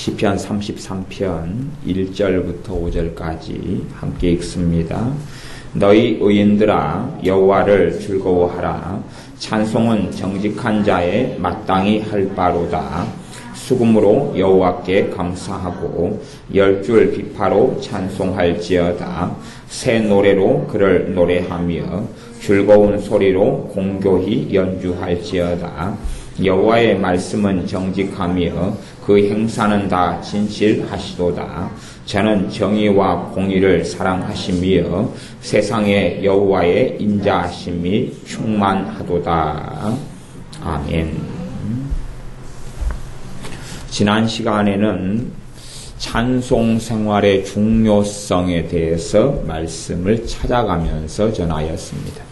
시편 33편 1절부터 5절까지 함께 읽습니다. 너희 의인들아 여호와를 즐거워하라. 찬송은 정직한 자의 마땅히 할 바로다. 수금으로 여호와께 감사하고 10줄 비파로 찬송할지어다. 새 노래로 그를 노래하며 즐거운 소리로 공교히 연주할지어다. 여호와의 말씀은 정직하며 그 행사는 다 진실하시도다. 저는 정의와 공의를 사랑하시며 세상에 여호와의 인자하심이 충만하도다. 아멘. 지난 시간에는 찬송 생활의 중요성에 대해서 말씀을 찾아가면서 전하였습니다.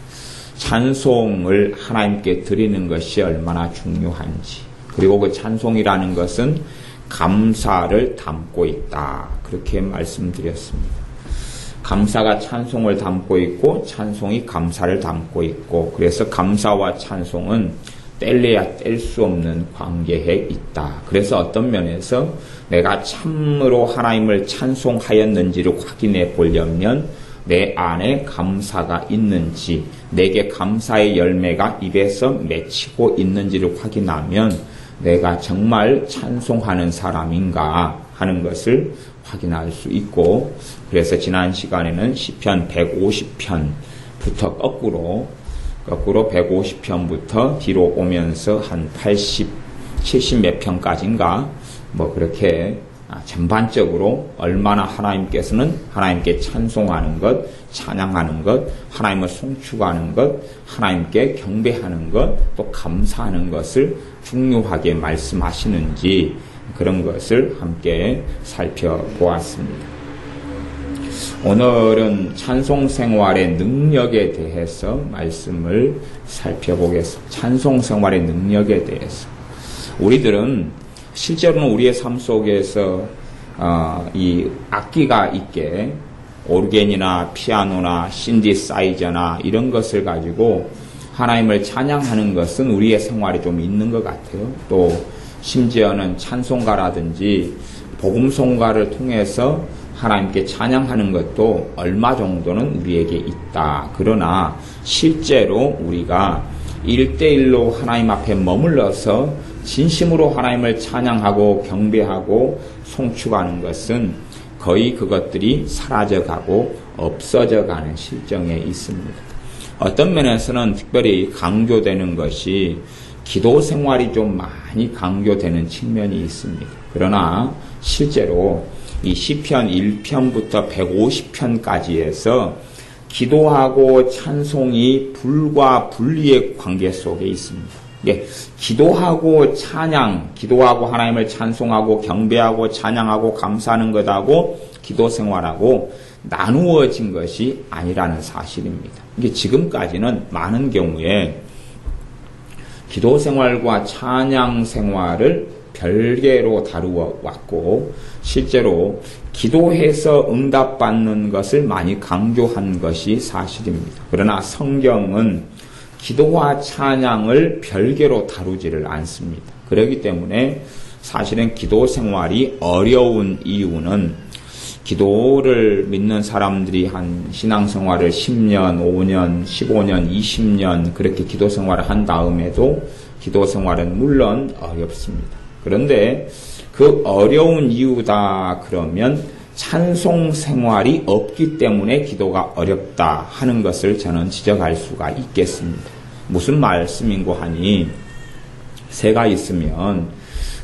찬송을 하나님께 드리는 것이 얼마나 중요한지, 그리고 그 찬송이라는 것은 감사를 담고 있다, 그렇게 말씀드렸습니다. 감사가 찬송을 담고 있고 찬송이 감사를 담고 있고, 그래서 감사와 찬송은 뗄래야 뗄 수 없는 관계에 있다. 그래서 어떤 면에서 내가 참으로 하나님을 찬송하였는지를 확인해 보려면 내 안에 감사가 있는지, 내게 감사의 열매가 입에서 맺히고 있는지를 확인하면 내가 정말 찬송하는 사람인가 하는 것을 확인할 수 있고, 그래서 지난 시간에는 시편 150편부터 거꾸로 150편부터 뒤로 오면서 한 80, 70 몇 편까지인가 그렇게 전반적으로 얼마나 하나님께서는 하나님께 찬송하는 것, 찬양하는 것, 하나님을 송축하는 것, 하나님께 경배하는 것, 또 감사하는 것을 중요하게 말씀하시는지 그런 것을 함께 살펴보았습니다. 오늘은 찬송 생활의 능력에 대해서 말씀을 살펴보겠습니다. 찬송 생활의 능력에 대해서. 우리들은 실제로는 우리의 삶 속에서 이 악기가 있게 오르겐이나 피아노나 신디사이저나 이런 것을 가지고 하나님을 찬양하는 것은 우리의 생활에 좀 있는 것 같아요. 또 심지어는 찬송가라든지 복음송가를 통해서 하나님께 찬양하는 것도 얼마 정도는 우리에게 있다. 그러나 실제로 우리가 1대1로 하나님 앞에 머물러서 진심으로 하나님을 찬양하고 경배하고 송축하는 것은 거의 그것들이 사라져가고 없어져가는 실정에 있습니다. 어떤 면에서는 특별히 강조되는 것이 기도 생활이 좀 많이 강조되는 측면이 있습니다. 그러나 실제로 이 시편 1편부터 150편까지에서 기도하고 찬송이 불과 분리의 관계 속에 있습니다. 기도하고 찬양, 기도하고 하나님을 찬송하고 경배하고 찬양하고 감사하는 것하고 기도 생활하고 나누어진 것이 아니라는 사실입니다. 이게 지금까지는 많은 경우에 기도 생활과 찬양 생활을 별개로 다루어 왔고, 실제로 기도해서 응답받는 것을 많이 강조한 것이 사실입니다. 그러나 성경은 기도와 찬양을 별개로 다루지를 않습니다. 그렇기 때문에 사실은 기도 생활이 어려운 이유는 기도를 믿는 사람들이 한 신앙생활을 10년, 5년, 15년, 20년 그렇게 기도 생활을 한 다음에도 기도 생활은 물론 어렵습니다. 그런데 그 어려운 이유다 그러면 찬송 생활이 없기 때문에 기도가 어렵다 하는 것을 저는 지적할 수가 있겠습니다. 무슨 말씀인고 하니, 새가 있으면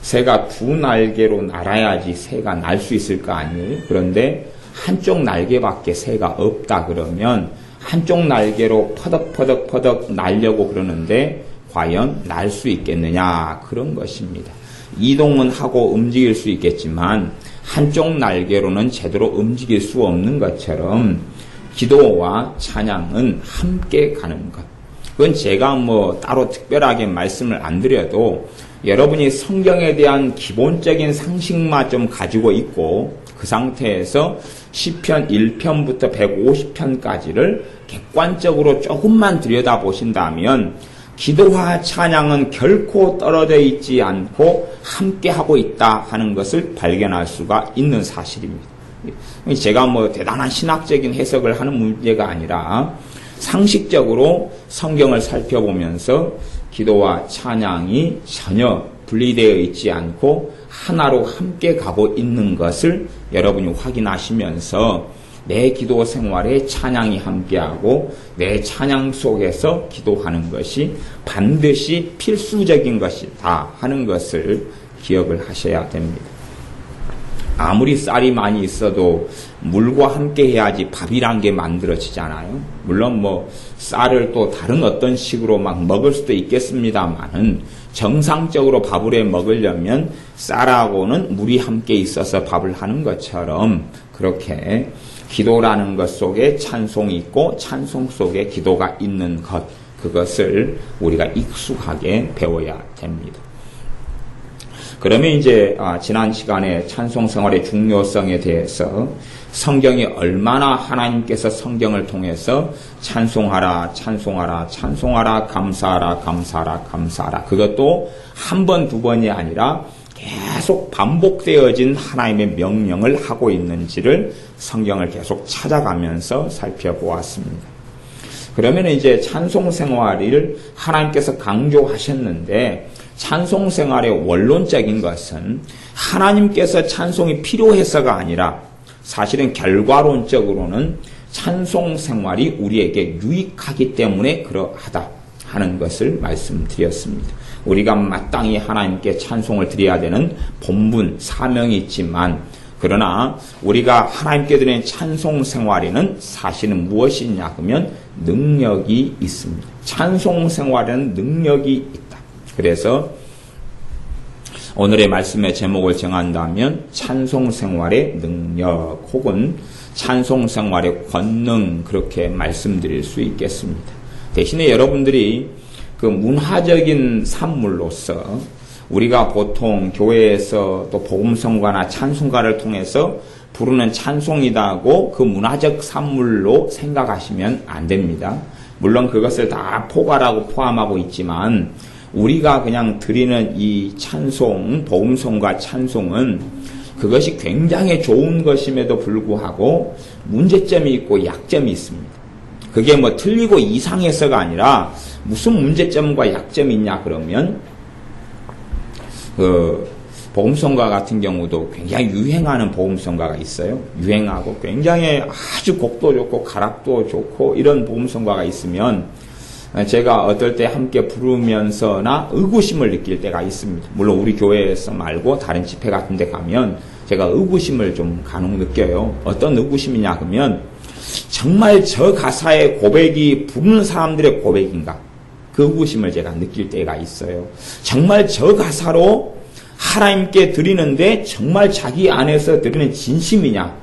새가 두 날개로 날아야지 새가 날 수 있을 거 아니에요? 그런데 한쪽 날개밖에 새가 없다 그러면 한쪽 날개로 퍼덕퍼덕 날려고 그러는데 과연 날 수 있겠느냐, 그런 것입니다. 이동은 하고 움직일 수 있겠지만 한쪽 날개로는 제대로 움직일 수 없는 것처럼 기도와 찬양은 함께 가는 것. 그건 제가 따로 특별하게 말씀을 안 드려도 여러분이 성경에 대한 기본적인 상식만 좀 가지고 있고, 그 상태에서 시편 1편부터 150편까지를 객관적으로 조금만 들여다보신다면 기도와 찬양은 결코 떨어져 있지 않고 함께하고 있다 하는 것을 발견할 수가 있는 사실입니다. 제가 뭐 대단한 신학적인 해석을 하는 문제가 아니라 상식적으로 성경을 살펴보면서 기도와 찬양이 전혀 분리되어 있지 않고 하나로 함께 가고 있는 것을 여러분이 확인하시면서 내 기도 생활에 찬양이 함께하고 내 찬양 속에서 기도하는 것이 반드시 필수적인 것이다 하는 것을 기억을 하셔야 됩니다. 아무리 쌀이 많이 있어도 물과 함께 해야지 밥이란 게 만들어지잖아요. 물론 뭐 쌀을 또 다른 어떤 식으로 막 먹을 수도 있겠습니다만은 정상적으로 밥을 해 먹으려면 쌀하고는 물이 함께 있어서 밥을 하는 것처럼 그렇게 기도라는 것 속에 찬송이 있고 찬송 속에 기도가 있는 것, 그것을 우리가 익숙하게 배워야 됩니다. 그러면 이제 지난 시간에 찬송 생활의 중요성에 대해서 성경이 얼마나 하나님께서 성경을 통해서 찬송하라, 찬송하라, 찬송하라, 감사하라, 감사하라, 감사하라. 그것도 한 번, 두 번이 아니라 계속 반복되어진 하나님의 명령을 하고 있는지를 성경을 계속 찾아가면서 살펴보았습니다. 그러면 이제 찬송 생활을 하나님께서 강조하셨는데 찬송 생활의 원론적인 것은 하나님께서 찬송이 필요해서가 아니라 사실은 결과론적으로는 찬송 생활이 우리에게 유익하기 때문에 그러하다 하는 것을 말씀드렸습니다. 우리가 마땅히 하나님께 찬송을 드려야 되는 본분, 사명이 있지만 그러나 우리가 하나님께 드리는 찬송 생활에는 사실은 무엇이냐 하면 능력이 있습니다. 찬송 생활에는 능력이 있다. 그래서 오늘의 말씀의 제목을 정한다면 찬송 생활의 능력 혹은 찬송 생활의 권능 그렇게 말씀드릴 수 있겠습니다. 대신에 여러분들이 그 문화적인 산물로서 우리가 보통 교회에서 또 복음성가나 찬송가를 통해서 부르는 찬송이다고 그 문화적 산물로 생각하시면 안 됩니다. 물론 그것을 다 포괄하고 포함하고 있지만 우리가 그냥 드리는 이 찬송, 복음성가 찬송은 그것이 굉장히 좋은 것임에도 불구하고 문제점이 있고 약점이 있습니다. 그게 뭐 틀리고 이상해서가 아니라 무슨 문제점과 약점이 있냐 그러면 복음성가 같은 경우도 굉장히 유행하는 복음성가가 있어요. 유행하고 굉장히 아주 곡도 좋고 가락도 좋고 이런 복음성가가 있으면 제가 어떨 때 함께 부르면서나 의구심을 느낄 때가 있습니다. 물론 우리 교회에서 말고 다른 집회 같은 데 가면 제가 의구심을 좀 간혹 느껴요. 어떤 의구심이냐 하면 정말 저 가사의 고백이 부르는 사람들의 고백인가? 그 의구심을 제가 느낄 때가 있어요. 정말 저 가사로 하나님께 드리는데 정말 자기 안에서 드리는 진심이냐?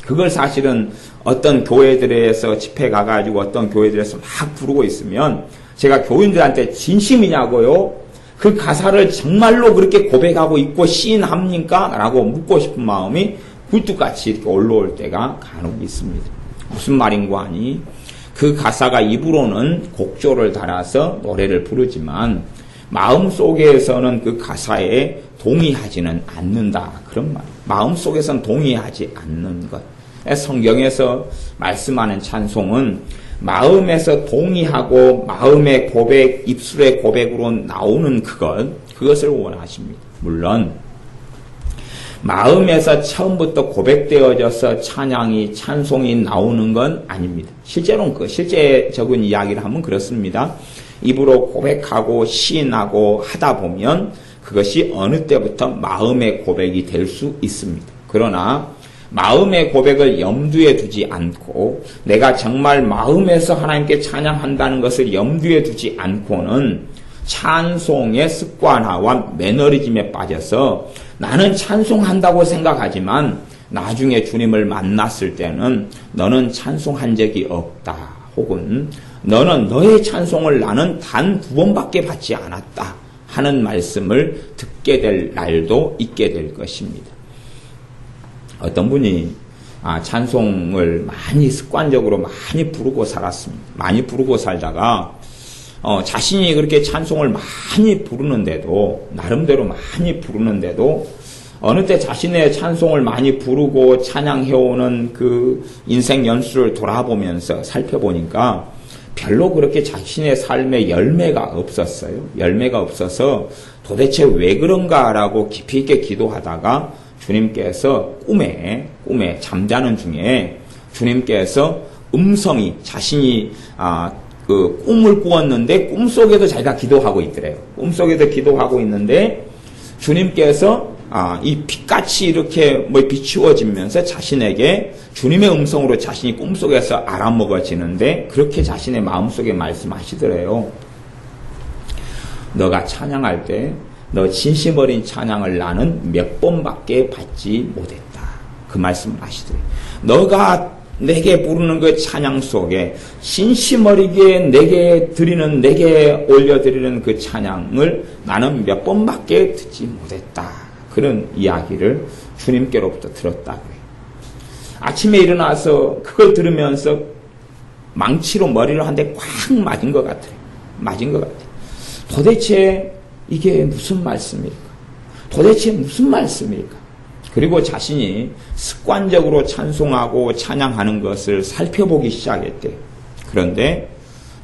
그걸 사실은 어떤 교회들에서 집회 가가지고 어떤 교회들에서 막 부르고 있으면 제가 교인들한테 진심이냐고요? 그 가사를 정말로 그렇게 고백하고 있고 시인합니까? 라고 묻고 싶은 마음이 굴뚝같이 이렇게 올라올 때가 간혹 있습니다. 무슨 말인고 하니 그 가사가 입으로는 곡조를 달아서 노래를 부르지만 마음속에서는 그 가사에 동의하지는 않는다. 그런 말. 마음속에서는 동의하지 않는 것. 성경에서 말씀하는 찬송은 마음에서 동의하고 마음의 고백, 입술의 고백으로 나오는 그것을 원하십니다. 물론 마음에서 처음부터 고백되어져서 찬양이, 찬송이 나오는 건 아닙니다. 실제로는 실제적인 이야기를 하면 그렇습니다. 입으로 고백하고 시인하고 하다 보면 그것이 어느 때부터 마음의 고백이 될 수 있습니다. 그러나 마음의 고백을 염두에 두지 않고 내가 정말 마음에서 하나님께 찬양한다는 것을 염두에 두지 않고는 찬송의 습관화와 매너리즘에 빠져서 나는 찬송한다고 생각하지만 나중에 주님을 만났을 때는 너는 찬송한 적이 없다. 혹은 너는 너의 찬송을 나는 단 2번밖에 받지 않았다. 하는 말씀을 듣게 될 날도 있게 될 것입니다. 어떤 분이 찬송을 많이 습관적으로 많이 부르고 살았습니다. 많이 부르고 살다가 자신이 그렇게 찬송을 많이 부르는데도, 나름대로 많이 부르는데도, 어느 때 자신의 찬송을 많이 부르고 찬양해오는 그 인생 연수를 돌아보면서 살펴보니까 별로 그렇게 자신의 삶에 열매가 없었어요. 열매가 없어서 도대체 왜 그런가라고 깊이 있게 기도하다가 주님께서 꿈에 잠자는 중에 주님께서 음성이 자신이 그 꿈을 꾸었는데 꿈속에도 자기가 기도하고 있더래요. 꿈속에도 기도하고 있는데 주님께서 이 빛같이 이렇게 비추어지면서 자신에게 주님의 음성으로 자신이 꿈속에서 알아먹어지는데 그렇게 자신의 마음속에 말씀하시더래요. 너가 찬양할 때 너 진심 어린 찬양을 나는 몇 번밖에 받지 못했다. 그 말씀을 하시더래요. 너가 내게 부르는 그 찬양 속에 진심 어리게 내게 올려드리는 그 찬양을 나는 몇 번밖에 듣지 못했다. 그런 이야기를 주님께로부터 들었다고요. 아침에 일어나서 그걸 들으면서 망치로 머리를 한 대 꽉 맞은 것 같아요. 도대체 이게 무슨 말씀일까? 도대체 무슨 말씀일까? 그리고 자신이 습관적으로 찬송하고 찬양하는 것을 살펴보기 시작했대요. 그런데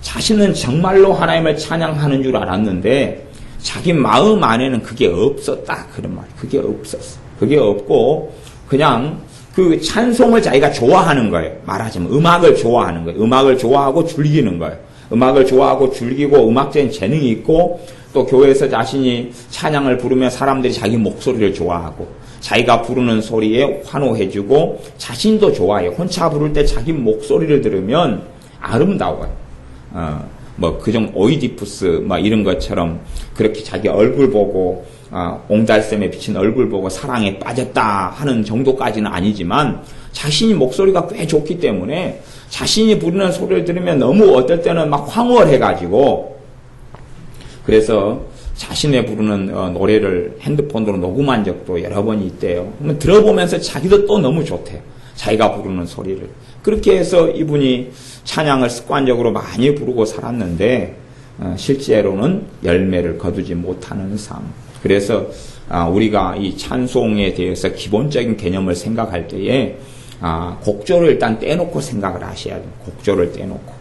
자신은 정말로 하나님을 찬양하는 줄 알았는데 자기 마음 안에는 그게 없었다. 그런 말. 그게 없었어. 그게 없고 그냥 그 찬송을 자기가 좋아하는 거예요. 말하자면 음악을 좋아하는 거예요. 음악을 좋아하고 즐기는 거예요. 음악을 좋아하고 즐기고 음악적인 재능이 있고 또 교회에서 자신이 찬양을 부르면 사람들이 자기 목소리를 좋아하고 자기가 부르는 소리에 환호해주고 자신도 좋아해요. 혼자 부를 때 자기 목소리를 들으면 아름다워요. 그중 오이디푸스 이런 것처럼 그렇게 자기 얼굴 보고 옹달샘에 비친 얼굴 보고 사랑에 빠졌다 하는 정도까지는 아니지만 자신이 목소리가 꽤 좋기 때문에 자신이 부르는 소리를 들으면 너무 어떨 때는 막 황홀해가지고 그래서 자신의 부르는 노래를 핸드폰으로 녹음한 적도 여러 번이 있대요. 들어보면서 자기도 또 너무 좋대요. 자기가 부르는 소리를. 그렇게 해서 이분이 찬양을 습관적으로 많이 부르고 살았는데 실제로는 열매를 거두지 못하는 삶. 그래서 우리가 이 찬송에 대해서 기본적인 개념을 생각할 때에 곡조를 일단 떼놓고 생각을 하셔야 돼요. 곡조를 떼놓고.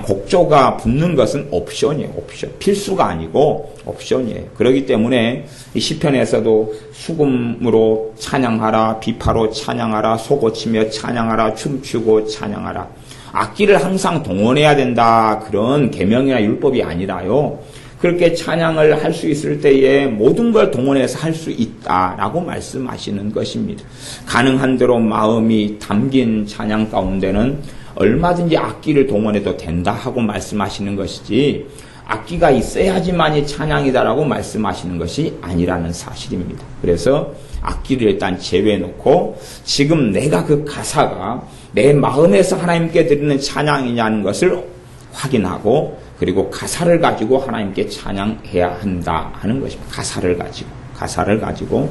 곡조가 붙는 것은 옵션이에요. 옵션. 필수가 아니고 옵션이에요. 그렇기 때문에 이 시편에서도 수금으로 찬양하라, 비파로 찬양하라, 소고치며 찬양하라, 춤추고 찬양하라. 악기를 항상 동원해야 된다. 그런 계명이나 율법이 아니라요. 그렇게 찬양을 할 수 있을 때에 모든 걸 동원해서 할 수 있다라고 말씀하시는 것입니다. 가능한 대로 마음이 담긴 찬양 가운데는 얼마든지 악기를 동원해도 된다 하고 말씀하시는 것이지 악기가 있어야지만이 찬양이다라고 말씀하시는 것이 아니라는 사실입니다. 그래서 악기를 일단 제외해놓고 지금 내가 그 가사가 내 마음에서 하나님께 드리는 찬양이냐는 것을 확인하고 그리고 가사를 가지고 하나님께 찬양해야 한다 하는 것입니다. 가사를 가지고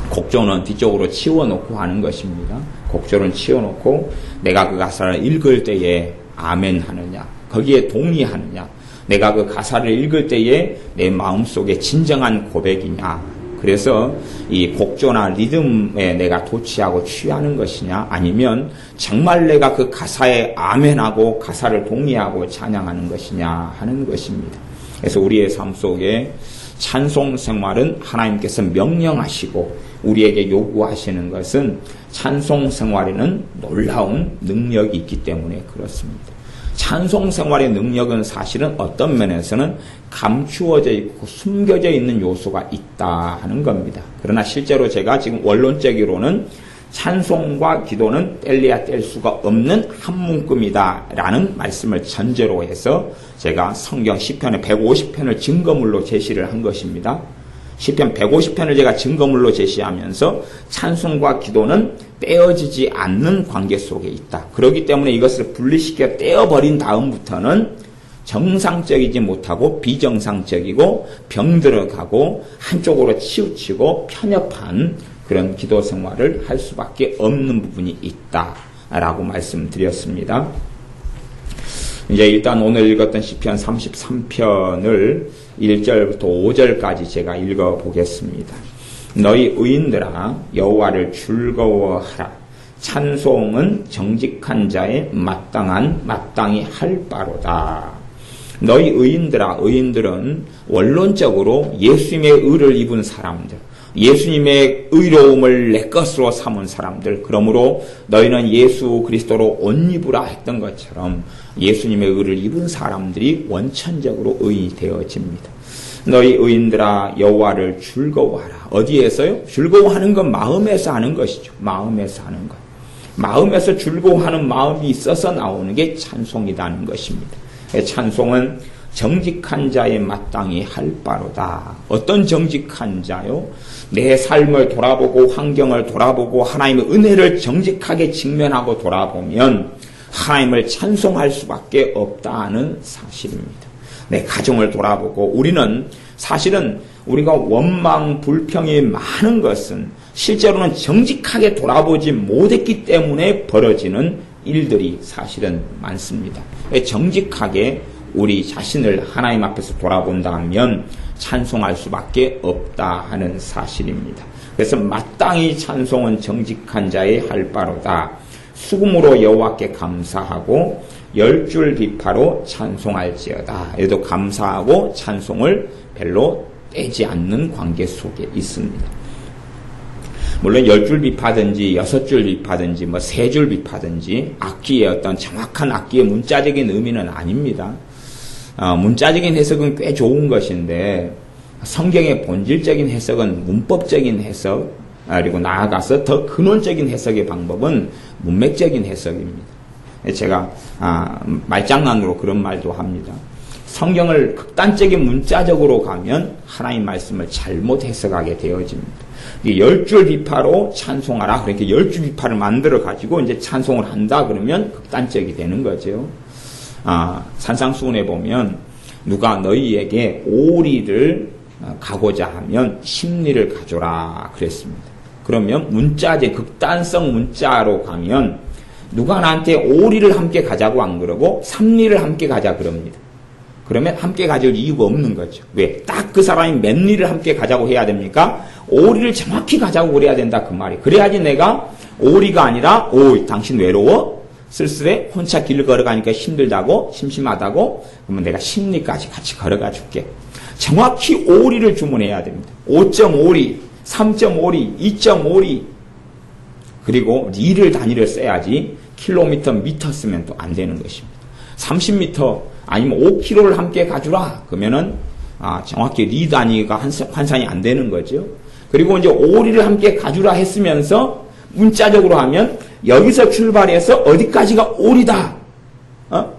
곡조는 뒤쪽으로 치워놓고 하는 것입니다. 곡조는 치워놓고 내가 그 가사를 읽을 때에 아멘 하느냐, 거기에 동의하느냐, 내가 그 가사를 읽을 때에 내 마음속에 진정한 고백이냐, 그래서 이 곡조나 리듬에 내가 도취하고 취하는 것이냐, 아니면 정말 내가 그 가사에 아멘하고 가사를 동의하고 찬양하는 것이냐 하는 것입니다. 그래서 우리의 삶 속에 찬송 생활은 하나님께서 명령하시고 우리에게 요구하시는 것은 찬송 생활에는 놀라운 능력이 있기 때문에 그렇습니다. 찬송 생활의 능력은 사실은 어떤 면에서는 감추어져 있고 숨겨져 있는 요소가 있다 하는 겁니다. 그러나 실제로 제가 지금 원론적으로는 찬송과 기도는 뗄래야 뗄 수가 없는 한 문금이다 라는 말씀을 전제로 해서 제가 성경 시편의 150편을 증거물로 제시를 한 것입니다. 시편 150편을 제가 증거물로 제시하면서 찬송과 기도는 떼어지지 않는 관계 속에 있다. 그렇기 때문에 이것을 분리시켜 떼어버린 다음부터는 정상적이지 못하고 비정상적이고 병들어가고 한쪽으로 치우치고 편협한 그런 기도 생활을 할 수밖에 없는 부분이 있다라고 말씀드렸습니다. 이제 일단 오늘 읽었던 시편 33편을 1절부터 5절까지 제가 읽어보겠습니다. 너희 의인들아 여호와를 즐거워하라. 찬송은 정직한 자의 마땅히 할 바로다. 너희 의인들아, 의인들은 원론적으로 예수님의 의를 입은 사람들, 예수님의 의로움을 내 것으로 삼은 사람들, 그러므로 너희는 예수 그리스도로 옷 입으라 했던 것처럼 예수님의 의를 입은 사람들이 원천적으로 의인이 되어집니다. 너희 의인들아 여호와를 즐거워하라. 어디에서요? 즐거워하는 건 마음에서 하는 것이죠. 마음에서 하는 것. 마음에서 즐거워하는 마음이 있어서 나오는 게 찬송이라는 것입니다. 찬송은 정직한 자의 마땅히 할 바로다. 어떤 정직한 자요? 내 삶을 돌아보고 환경을 돌아보고 하나님의 은혜를 정직하게 직면하고 돌아보면 하나님을 찬송할 수밖에 없다는 사실입니다. 내 가정을 돌아보고 우리는 사실은 우리가 원망, 불평이 많은 것은 실제로는 정직하게 돌아보지 못했기 때문에 벌어지는 일들이 사실은 많습니다. 정직하게 우리 자신을 하나님 앞에서 돌아본다면 찬송할 수밖에 없다 하는 사실입니다. 그래서 마땅히 찬송은 정직한 자의 할 바로다. 수금으로 여호와께 감사하고 10줄 비파로 찬송할지어다. 얘도 감사하고 찬송을 별로 떼지 않는 관계 속에 있습니다. 물론 10줄 비파든지 6줄 비파든지 3줄 비파든지 악기의 어떤 정확한 악기의 문자적인 의미는 아닙니다. 문자적인 해석은 꽤 좋은 것인데 성경의 본질적인 해석은 문법적인 해석, 그리고 나아가서 더 근원적인 해석의 방법은 문맥적인 해석입니다. 제가 말장난으로 그런 말도 합니다. 성경을 극단적인 문자적으로 가면 하나님 말씀을 잘못 해석하게 되어집니다. 10줄 비파로 찬송하라. 그렇게 10줄 비파를 만들어 가지고 이제 찬송을 한다 그러면 극단적이 되는 거죠. 산상수훈에 보면 누가 너희에게 오리를 가고자 하면 십리를 가져라 그랬습니다. 그러면 문자제 극단성 문자로 가면 누가 나한테 오리를 함께 가자고 안 그러고 삼리를 함께 가자 그럽니다. 그러면 함께 가질 이유가 없는 거죠. 왜? 딱 그 사람이 몇 리를 함께 가자고 해야 됩니까? 오리를 정확히 가자고 그래야 된다 그 말이. 그래야지 내가 오리가 아니라 당신 외로워? 쓸쓸해? 혼자 길을 걸어가니까 힘들다고? 심심하다고? 그러면 내가 10리까지 같이 걸어가 줄게. 정확히 오리를 주문해야 됩니다. 5.5리, 3.5리, 2.5리 그리고 리를 단위를 써야지 킬로미터, 미터 쓰면 또 안 되는 것입니다. 30m 아니면 5km를 함께 가주라. 그러면은 정확히 리 단위가 환산이 안 되는 거죠. 그리고 이제 5리를 함께 가주라 했으면서 문자적으로 하면 여기서 출발해서 어디까지가 5리다.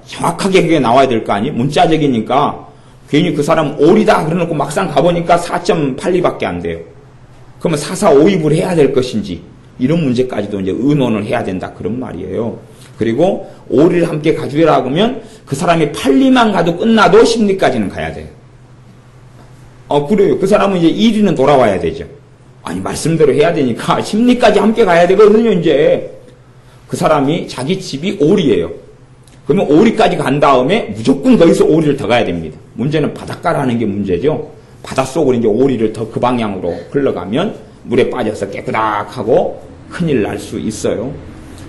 정확하게 그게 나와야 될 거 아니에요. 문자적이니까 괜히 그 사람 5리다 그래놓고 막상 가보니까 4.8리밖에 안 돼요. 그러면 4,4,5입을 해야 될 것인지 이런 문제까지도 이제 의논을 해야 된다 그런 말이에요. 그리고 5리를 함께 가주라 그러면 그 사람이 8리만 가도 끝나도 10리까지는 가야 돼요. 그래요. 그 사람은 이제 1리는 돌아와야 되죠. 아니 말씀대로 해야 되니까 10리까지 함께 가야 되거든요. 이제 그 사람이 자기 집이 5리예요. 그러면 5리까지 간 다음에 무조건 거기서 5리를 더 가야 됩니다. 문제는 바닷가라는 게 문제죠. 바닷속으로 이제 5리를 더 그 방향으로 흘러가면 물에 빠져서 깨끗하고 큰일 날 수 있어요.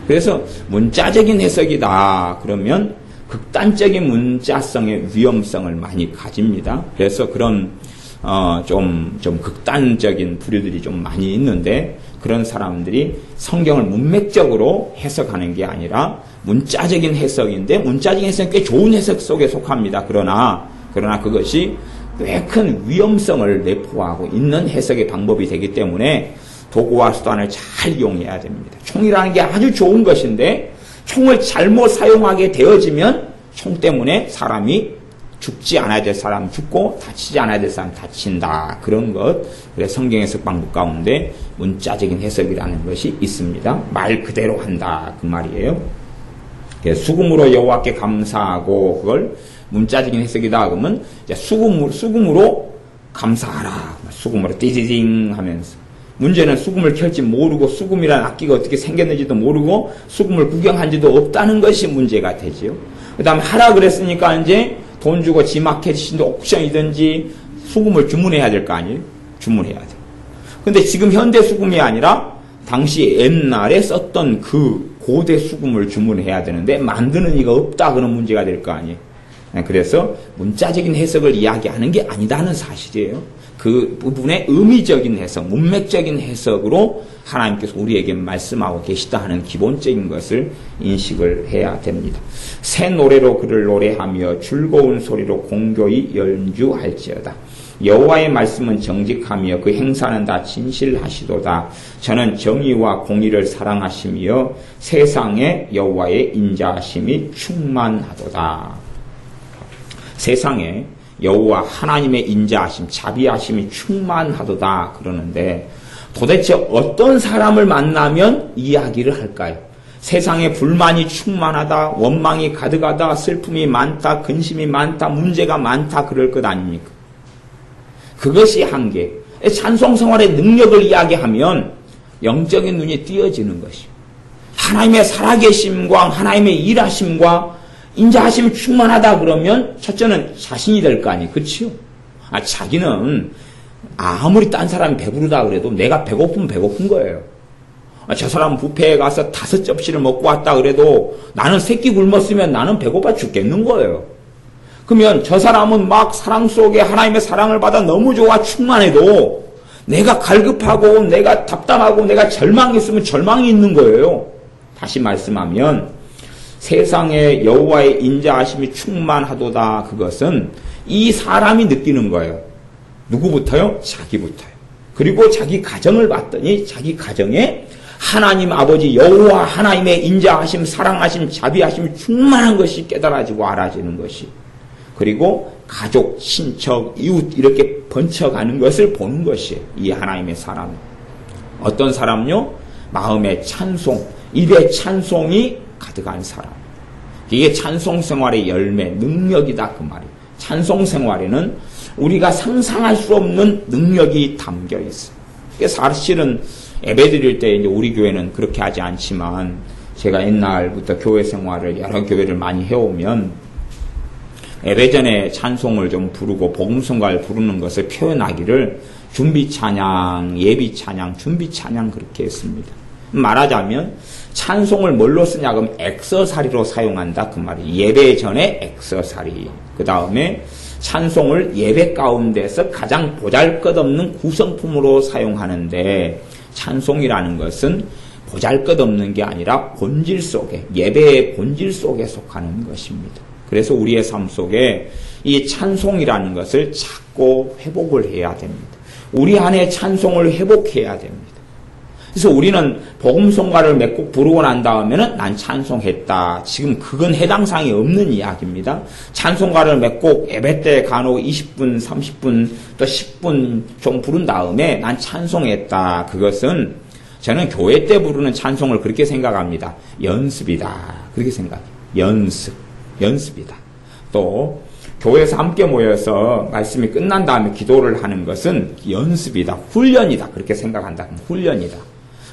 그래서 문자적인 해석이다 그러면 극단적인 문자성의 위험성을 많이 가집니다. 그래서 그런 좀 극단적인 부류들이 좀 많이 있는데 그런 사람들이 성경을 문맥적으로 해석하는 게 아니라 문자적인 해석인데 문자적인 해석은 꽤 좋은 해석 속에 속합니다. 그러나 그것이 꽤 큰 위험성을 내포하고 있는 해석의 방법이 되기 때문에 도구와 수단을 잘 이용해야 됩니다. 총이라는 게 아주 좋은 것인데 총을 잘못 사용하게 되어지면 총 때문에 사람이 죽지 않아야 될 사람 죽고 다치지 않아야 될 사람 다친다. 그런 것. 그래서 성경 해석 방법 가운데 문자적인 해석이라는 것이 있습니다. 말 그대로 한다. 그 말이에요. 수금으로 여호와께 감사하고 그걸 문자적인 해석이다. 그러면 이제 수금으로 감사하라. 수금으로 띠디딩 하면서. 문제는 수금을 켤지 모르고 수금이라는 악기가 어떻게 생겼는지도 모르고 수금을 구경한 지도 없다는 것이 문제가 되지요. 그 다음에 하라 그랬으니까 이제 돈 주고 지마켓이든지 옥션이든지 수금을 주문해야 될 거 아니에요? 주문해야 돼. 근데 지금 현대 수금이 아니라 당시 옛날에 썼던 그 고대 수금을 주문해야 되는데 만드는 이가 없다 그런 문제가 될 거 아니에요. 그래서 문자적인 해석을 이야기하는 게 아니다는 사실이에요. 그 부분의 의미적인 해석, 문맥적인 해석으로 하나님께서 우리에게 말씀하고 계시다 하는 기본적인 것을 인식을 해야 됩니다. 새 노래로 그를 노래하며 즐거운 소리로 공교히 연주할지어다. 여호와의 말씀은 정직하며 그 행사는 다 진실하시도다. 저는 정의와 공의를 사랑하시며 세상에 여호와의 인자하심이 충만하도다. 세상에 여호와 하나님의 인자하심, 자비하심이 충만하도다 그러는데 도대체 어떤 사람을 만나면 이야기를 할까요? 세상에 불만이 충만하다, 원망이 가득하다, 슬픔이 많다, 근심이 많다, 문제가 많다 그럴 것 아닙니까? 그것이 한계. 찬송 생활의 능력을 이야기하면 영적인 눈이 띄어지는 것이요. 하나님의 살아계심과 하나님의 일하심과 인자하심이 충만하다 그러면 첫째는 자신이 될 거 아니에요. 그렇지요? 자기는 아무리 딴 사람이 배부르다 그래도 내가 배고프면 배고픈 거예요. 저 사람 뷔페에 가서 5접시를 먹고 왔다 그래도 나는 새끼 굶었으면 나는 배고파 죽겠는 거예요. 그러면 저 사람은 막 사랑 속에 하나님의 사랑을 받아 너무 좋아 충만해도 내가 갈급하고 내가 답답하고 내가 절망이 있으면 절망이 있는 거예요. 다시 말씀하면 세상에 여호와의 인자하심이 충만하도다. 그것은 이 사람이 느끼는 거예요. 누구부터요? 자기부터요. 그리고 자기 가정을 봤더니 자기 가정에 하나님 아버지 여호와 하나님의 인자하심, 사랑하심, 자비하심 충만한 것이 깨달아지고 알아지는 것이, 그리고 가족, 친척, 이웃 이렇게 번쳐가는 것을 보는 것이에요. 이 하나님의 사람. 어떤 사람요? 마음에 찬송, 입에 찬송이 가득한 사람. 이게 찬송 생활의 열매, 능력이다 그 말이에요. 찬송 생활에는 우리가 상상할 수 없는 능력이 담겨 있어요. 사실은 예배드릴 때 이제 우리 교회는 그렇게 하지 않지만 제가 옛날부터 교회 생활을 여러 교회를 많이 해오면 예배 전에 찬송을 좀 부르고 복음성가를 부르는 것을 표현하기를 준비 찬양, 예비 찬양, 준비 찬양 그렇게 했습니다. 말하자면 찬송을 뭘로 쓰냐 그러면 액서사리로 사용한다 그 말이에요. 예배 전에 액서사리. 그 다음에 찬송을 예배 가운데서 가장 보잘것없는 구성품으로 사용하는데 찬송이라는 것은 보잘것없는 게 아니라 본질 속에, 예배의 본질 속에 속하는 것입니다. 그래서 우리의 삶 속에 이 찬송이라는 것을 찾고 회복을 해야 됩니다. 우리 안에 찬송을 회복해야 됩니다. 그래서 우리는 복음성가를 몇 곡 부르고 난 다음에는 난 찬송했다. 지금 그건 해당사항이 없는 이야기입니다. 찬송가를 몇 곡 예배 때 간혹 20분, 30분, 또 10분 좀 부른 다음에 난 찬송했다. 그것은 저는 교회 때 부르는 찬송을 그렇게 생각합니다. 연습이다. 그렇게 생각해요. 연습이다. 또 교회에서 함께 모여서 말씀이 끝난 다음에 기도를 하는 것은 연습이다. 훈련이다. 그렇게 생각한다. 훈련이다.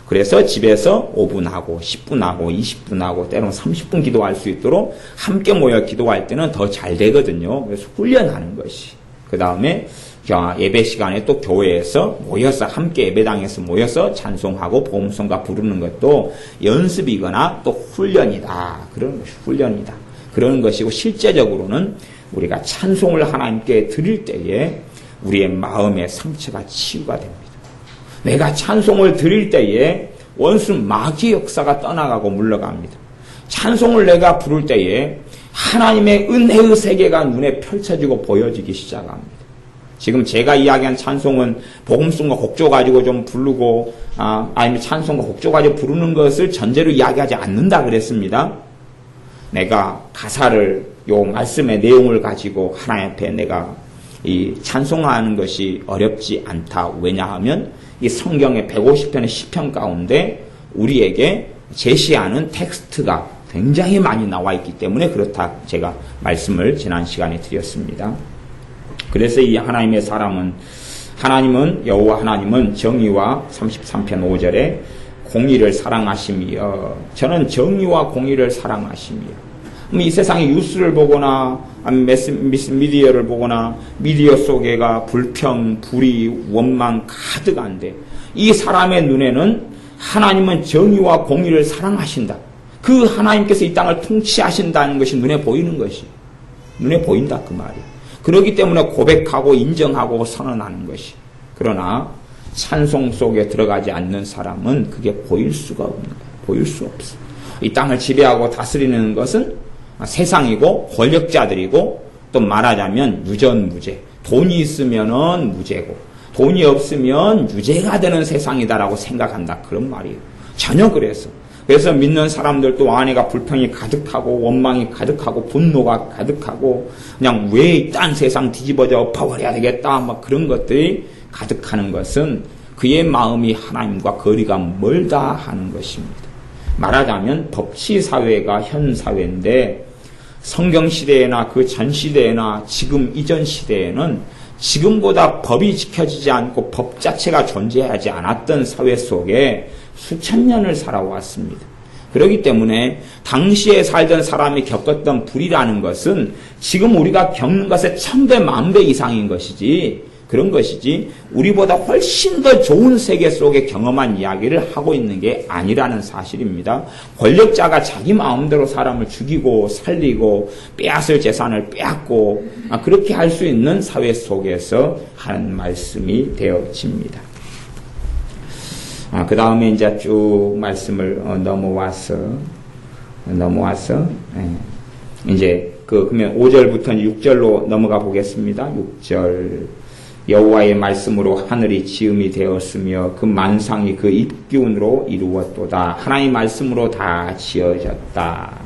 그래서 집에서 5분 하고 10분 하고 20분 하고 때로는 30분 기도할 수 있도록 함께 모여 기도할 때는 더 잘 되거든요. 그래서 훈련하는 것이. 그 다음에 예배 시간에 또 교회에서 모여서 함께 예배당에서 모여서 찬송하고 복음성가 부르는 것도 연습이거나 또 훈련이다. 그런 것이 훈련이다. 그런 것이고 실제적으로는 우리가 찬송을 하나님께 드릴 때에 우리의 마음의 상처가 치유가 됩니다. 내가 찬송을 드릴 때에 원수 마귀의 역사가 떠나가고 물러갑니다. 찬송을 내가 부를 때에 하나님의 은혜의 세계가 눈에 펼쳐지고 보여지기 시작합니다. 지금 제가 이야기한 찬송은 복음성과 곡조 가지고 좀 부르고 아니면 찬송과 곡조 가지고 부르는 것을 전제로 이야기하지 않는다 그랬습니다. 내가 가사를 요 말씀의 내용을 가지고 하나님 앞에 내가 이 찬송하는 것이 어렵지 않다. 왜냐하면 이 성경의 150편의 시편 가운데 우리에게 제시하는 텍스트가 굉장히 많이 나와 있기 때문에 그렇다 제가 말씀을 지난 시간에 드렸습니다. 그래서 이 하나님의 사람은 여호와 하나님은 정의와 33편 5절에 공의를 사랑하시며 저는 정의와 공의를 사랑하시며 이 세상의 뉴스를 보거나 미디어를 보거나 미디어 속에가 불평, 불의, 원망 가득한데 이 사람의 눈에는 하나님은 정의와 공의를 사랑하신다. 그 하나님께서 이 땅을 통치하신다는 것이 눈에 보이는 것이. 눈에 보인다 그 말이에요. 그렇기 때문에 고백하고 인정하고 선언하는 것이. 그러나 찬송 속에 들어가지 않는 사람은 그게 보일 수가 없는 거예요. 보일 수 없어. 이 땅을 지배하고 다스리는 것은 세상이고 권력자들이고 또 말하자면 유전무죄. 돈이 있으면은 무죄고 돈이 없으면 유죄가 되는 세상이다라고 생각한다. 그런 말이에요. 전혀 그래서 믿는 사람들도 안에가 불평이 가득하고 원망이 가득하고 분노가 가득하고 그냥 왜 이 딴 세상 뒤집어져 엎어버려야 되겠다 막 그런 것들이 가득하는 것은 그의 마음이 하나님과 거리가 멀다 하는 것입니다. 말하자면 법치사회가 현 사회인데 성경시대에나 그 전시대에나 지금 이전 시대에는 지금보다 법이 지켜지지 않고 법 자체가 존재하지 않았던 사회 속에 수천 년을 살아왔습니다. 그렇기 때문에 당시에 살던 사람이 겪었던 불이라는 것은 지금 우리가 겪는 것의 1000배, 10,000배 이상인 것이지 그런 것이지 우리보다 훨씬 더 좋은 세계 속에 경험한 이야기를 하고 있는 게 아니라는 사실입니다. 권력자가 자기 마음대로 사람을 죽이고 살리고 빼앗을 재산을 빼앗고 그렇게 할 수 있는 사회 속에서 하는 말씀이 되어집니다. 그 다음에 이제 쭉 말씀을 넘어와서 이제 그러면 5절부터 6절로 넘어가 보겠습니다. 6절 여호와의 말씀으로 하늘이 지음이 되었으며 그 만상이 그 입기운으로 이루었도다. 하나님의 말씀으로 다 지어졌다.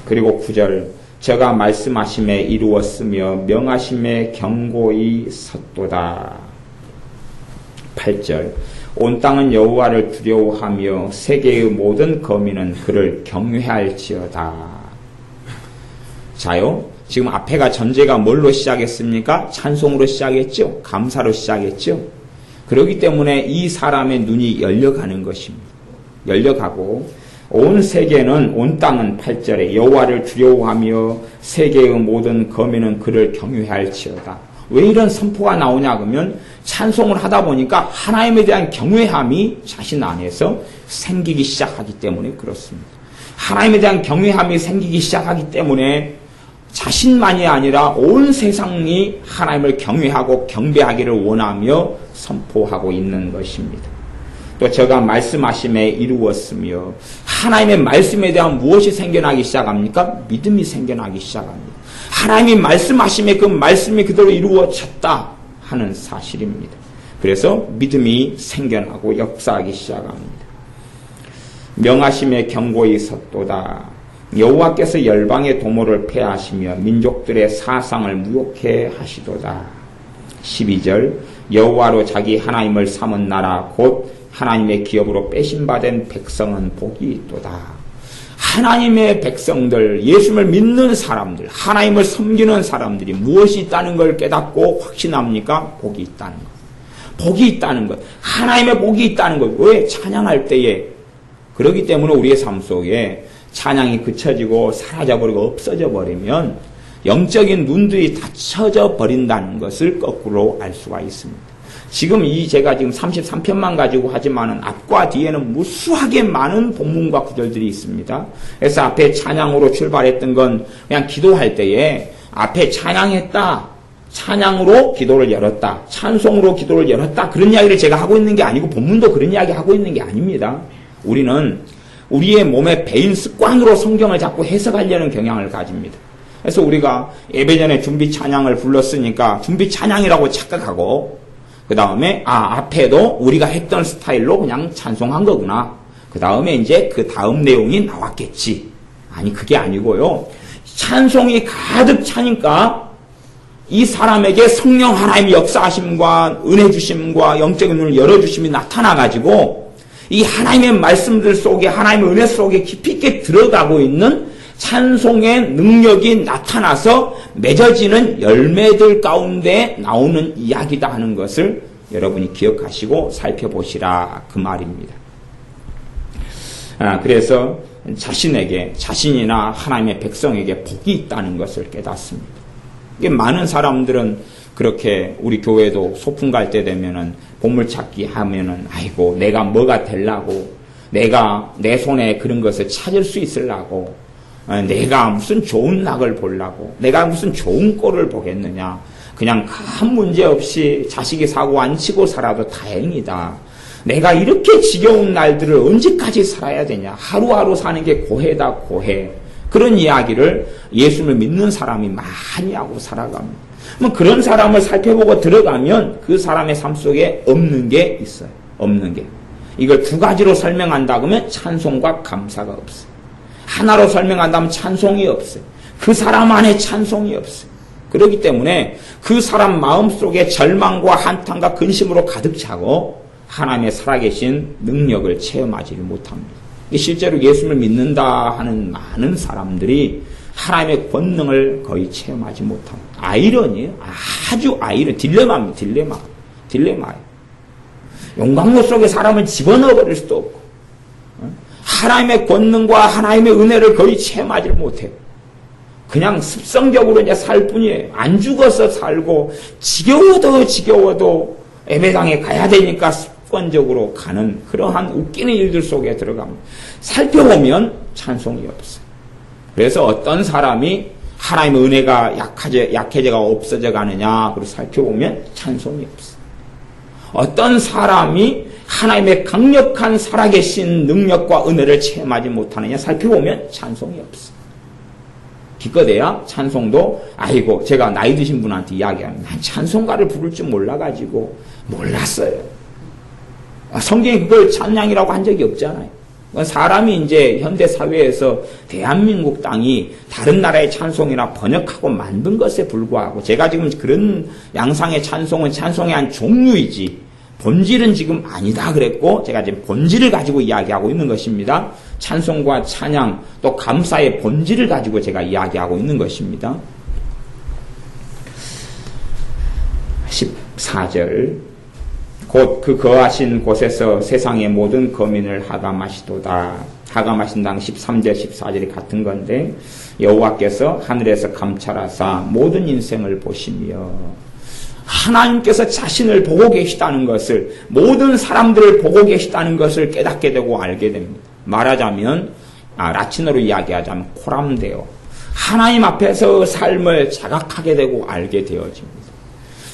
그리고 9절 저가 말씀하심에 이루었으며 명하심에 경고히 섰도다. 8절 온 땅은 여호와를 두려워하며 세계의 모든 거민은 그를 경외할지어다. 자요, 지금 앞에가 전제가 뭘로 시작했습니까? 찬송으로 시작했죠. 감사로 시작했죠. 그렇기 때문에 이 사람의 눈이 열려가는 것입니다. 열려가고 온 세계는 온 땅은 8절에 여호와를 두려워하며 세계의 모든 거민은 그를 경외할지어다. 왜 이런 선포가 나오냐 그러면 찬송을 하다 보니까 하나님에 대한 경외함이 자신 안에서 생기기 시작하기 때문에 그렇습니다. 하나님에 대한 경외함이 생기기 시작하기 때문에 자신만이 아니라 온 세상이 하나님을 경외하고 경배하기를 원하며 선포하고 있는 것입니다. 또 저가 말씀하심에 이루었으며 하나님의 말씀에 대한 무엇이 생겨나기 시작합니까? 믿음이 생겨나기 시작합니다. 하나님이 말씀하심에 그 말씀이 그대로 이루어졌다 하는 사실입니다. 그래서 믿음이 생겨나고 역사하기 시작합니다. 명하심에 경고히 섰도다. 여호와께서 열방의 도모를 폐하시며 민족들의 사상을 무욕해 하시도다. 12절 여호와로 자기 하나님을 삼은 나라 곧 하나님의 기업으로 빼신바된 백성은 복이 있도다. 하나님의 백성들, 예수를 믿는 사람들, 하나님을 섬기는 사람들이 무엇이 있다는 걸 깨닫고 확신합니까? 복이 있다는 것. 복이 있다는 것. 하나님의 복이 있다는 것. 왜? 찬양할 때에. 그렇기 때문에 우리의 삶 속에 찬양이 그쳐지고 사라져버리고 없어져 버리면 영적인 눈들이 닫혀져 버린다는 것을 거꾸로 알 수가 있습니다. 지금 제가 지금 33편만 가지고 하지만은 앞과 뒤에는 무수하게 많은 본문과 구절들이 있습니다. 그래서 앞에 찬양으로 출발했던 건 그냥 기도할 때에 앞에 찬양했다. 찬양으로 기도를 열었다. 찬송으로 기도를 열었다. 그런 이야기를 제가 하고 있는 게 아니고 본문도 그런 이야기 하고 있는 게 아닙니다. 우리는 우리의 몸에 배인 습관으로 성경을 자꾸 해석하려는 경향을 가집니다. 그래서 우리가 예배 전에 준비 찬양을 불렀으니까 준비 찬양이라고 착각하고 그 다음에 앞에도 우리가 했던 스타일로 그냥 찬송한 거구나. 그 다음에 이제 그 다음 내용이 나왔겠지. 아니 그게 아니고요. 찬송이 가득 차니까 이 사람에게 성령 하나님의 역사하심과 은혜 주심과 영적인 눈을 열어주심이 나타나가지고 이 하나님의 말씀들 속에 하나님의 은혜 속에 깊이 있게 들어가고 있는 찬송의 능력이 나타나서 맺어지는 열매들 가운데 나오는 이야기다 하는 것을 여러분이 기억하시고 살펴보시라 그 말입니다. 그래서 자신에게, 자신이나 하나님의 백성에게 복이 있다는 것을 깨닫습니다. 많은 사람들은 그렇게 우리 교회도 소풍 갈 때 되면은 보물찾기 하면은 아이고 내가 뭐가 되려고, 내가 내 손에 그런 것을 찾을 수 있으려고, 내가 무슨 좋은 낙을 보려고, 내가 무슨 좋은 꼴을 보겠느냐, 그냥 큰 문제 없이 자식이 사고 안 치고 살아도 다행이다. 내가 이렇게 지겨운 날들을 언제까지 살아야 되냐, 하루하루 사는 게 고해다 고해. 그런 이야기를 예수를 믿는 사람이 많이 하고 살아갑니다. 그런 사람을 살펴보고 들어가면 그 사람의 삶 속에 없는 게 있어요. 없는 게. 이걸 두 가지로 설명한다 그러면 찬송과 감사가 없어요. 하나로 설명한다면 찬송이 없어요. 그 사람 안에 찬송이 없어요. 그렇기 때문에 그 사람 마음속에 절망과 한탄과 근심으로 가득 차고 하나님의 살아계신 능력을 체험하지 못합니다. 실제로 예수를 믿는다 하는 많은 사람들이 하나님의 권능을 거의 체험하지 못합니다. 아이러니에요. 아주 딜레마입니다. 딜레마예요. 용광로 속에 사람을 집어넣어 버릴 수도 없고, 하나님의 권능과 하나님의 은혜를 거의 체험하지 못해요. 그냥 습성적으로 이제 살 뿐이에요. 안 죽어서 살고, 지겨워도 예배당에 가야 되니까 습관적으로 가는 그러한 웃기는 일들 속에 들어갑니다. 살펴보면 찬송이 없어요. 그래서 어떤 사람이 하나님의 은혜가 약해져가 없어져 가느냐, 그리고 살펴보면 찬송이 없어요. 어떤 사람이 하나님의 강력한 살아계신 능력과 은혜를 체험하지 못하느냐, 살펴보면 찬송이 없어요. 기껏해야 찬송도, 아이고, 제가 나이 드신 분한테 이야기하면, 난 찬송가를 부를 줄 몰라가지고, 몰랐어요. 성경에 그걸 찬양이라고 한 적이 없잖아요. 사람이 이제 현대사회에서 대한민국 땅이 다른 나라의 찬송이나 번역하고 만든 것에 불과하고, 제가 지금 그런 양상의 찬송은 찬송의 한 종류이지, 본질은 지금 아니다 그랬고, 제가 지금 본질을 가지고 이야기하고 있는 것입니다. 찬송과 찬양, 또 감사의 본질을 가지고 제가 이야기하고 있는 것입니다. 14절. 곧 그 거하신 곳에서 세상의 모든 거민을 하감하시도다. 하감하신다는 13절, 14절이 같은 건데, 여호와께서 하늘에서 감찰하사 모든 인생을 보시며, 하나님께서 자신을 보고 계시다는 것을, 모든 사람들을 보고 계시다는 것을 깨닫게 되고 알게 됩니다. 말하자면, 라틴어로 이야기하자면 코람데오, 하나님 앞에서 삶을 자각하게 되고 알게 되어집니다.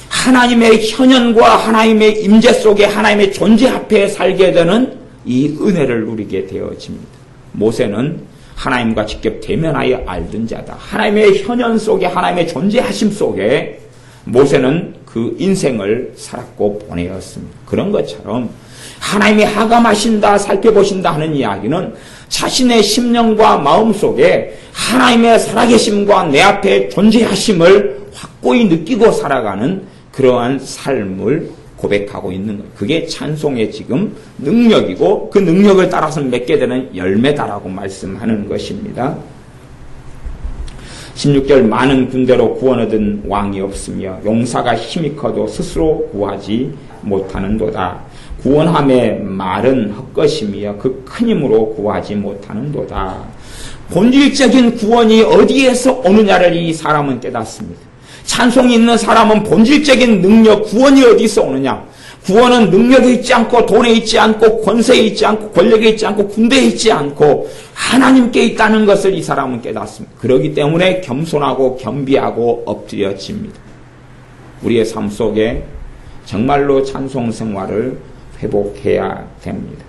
하나님의 현현과 하나님의 임재 속에 하나님의 존재 앞에 살게 되는 이 은혜를 누리게 되어집니다. 모세는 하나님과 직접 대면하여 알던 자다. 하나님의 현현 속에, 하나님의 존재하심 속에 모세는 그 인생을 살았고 보내었습니다. 그런 것처럼 하나님이 하감하신다, 살펴보신다 하는 이야기는 자신의 심령과 마음 속에 하나님의 살아계심과 내 앞에 존재하심을 확고히 느끼고 살아가는 그러한 삶을 고백하고 있는 것. 그게 찬송의 지금 능력이고, 그 능력을 따라서 맺게 되는 열매다라고 말씀하는 것입니다. 16절. 많은 군대로 구원 얻은 왕이 없으며 용사가 힘이 커도 스스로 구하지 못하는도다. 구원함의 말은 헛것이며 그 큰 힘으로 구하지 못하는도다. 본질적인 구원이 어디에서 오느냐를 이 사람은 깨닫습니다. 찬송이 있는 사람은 본질적인 능력, 구원이 어디서 오느냐? 구원은 능력에 있지 않고, 돈에 있지 않고, 권세에 있지 않고, 권력에 있지 않고, 군대에 있지 않고 하나님께 있다는 것을 이 사람은 깨닫습니다. 그렇기 때문에 겸손하고 겸비하고 엎드려집니다. 우리의 삶 속에 정말로 찬송 생활을 회복해야 됩니다.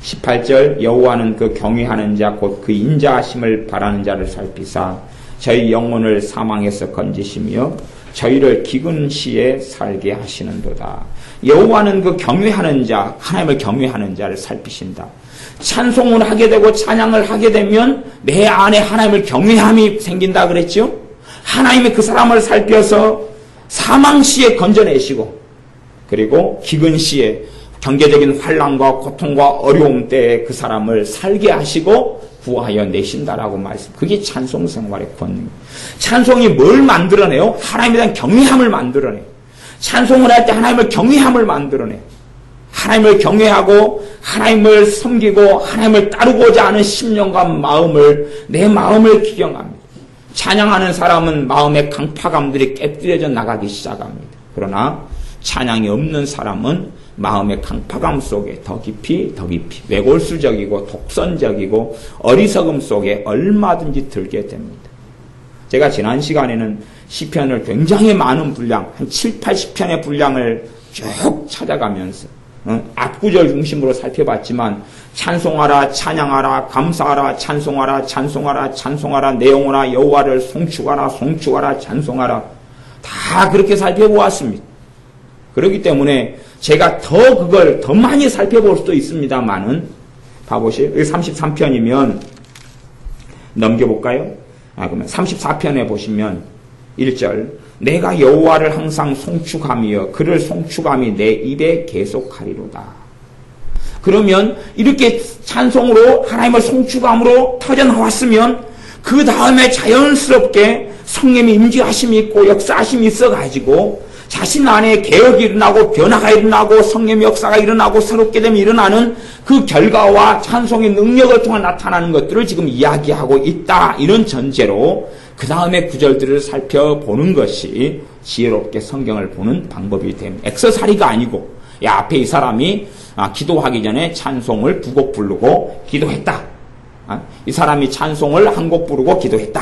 18절. 여호와는 그 경외하는 자 곧 그 인자하심을 바라는 자를 살피사 저희 영혼을 사망에서 건지시며 저희를 기근 시에 살게 하시는도다. 여호와는 그 경외하는 자, 하나님을 경외하는 자를 살피신다. 찬송을 하게 되고 찬양을 하게 되면 내 안에 하나님을 경외함이 생긴다 그랬죠? 하나님이 그 사람을 살펴서 사망 시에 건져내시고, 그리고 기근 시에 경제적인 환난과 고통과 어려움 때에 그 사람을 살게 하시고 구하여 내신다라고 말씀. 그게 찬송 생활의 권능. 찬송이 뭘 만들어내요? 하나님에 대한 경외함을 만들어내요. 찬송을 할 때 하나님을 경외함을 만들어내요. 하나님을 경외하고 하나님을 섬기고 하나님을 따르고자 하는 심령과 마음을, 내 마음을 기경합니다. 찬양하는 사람은 마음의 강팍함들이 깨뜨려져 나가기 시작합니다. 그러나 찬양이 없는 사람은 마음의 강팍함 속에 더 깊이 외골수적이고 독선적이고 어리석음 속에 얼마든지 들게 됩니다. 제가 지난 시간에는 시편을 굉장히 많은 분량, 한 7, 80편의 분량을 쭉 찾아가면서 앞구절 중심으로 살펴봤지만 찬송하라, 찬양하라, 감사하라, 찬송하라, 찬송하라, 찬송하라, 내 영혼아 여호와를 송축하라, 송축하라, 찬송하라, 다 그렇게 살펴보았습니다. 그렇기 때문에 제가 그걸 더 많이 살펴볼 수도 있습니다만은, 봐보세요. 여기 33편이면 넘겨볼까요? 그러면 34편에 보시면 1절, 내가 여호와를 항상 송축하며 그를 송축함이 내 입에 계속하리로다. 그러면 이렇게 찬송으로 하나님을 송축함으로 터져나왔으면 그 다음에 자연스럽게 성령의 임재하심이 있고 역사하심이 있어가지고 자신 안에 개혁이 일어나고 변화가 일어나고 성령의 역사가 일어나고 새롭게 되면 일어나는 그 결과와 찬송의 능력을 통해 나타나는 것들을 지금 이야기하고 있다. 이런 전제로 그 다음에 구절들을 살펴보는 것이 지혜롭게 성경을 보는 방법이 됩니다. 액서사리가 아니고, 야, 앞에 이 사람이 기도하기 전에 찬송을 2곡 부르고 기도했다. 이 사람이 찬송을 1곡 부르고 기도했다.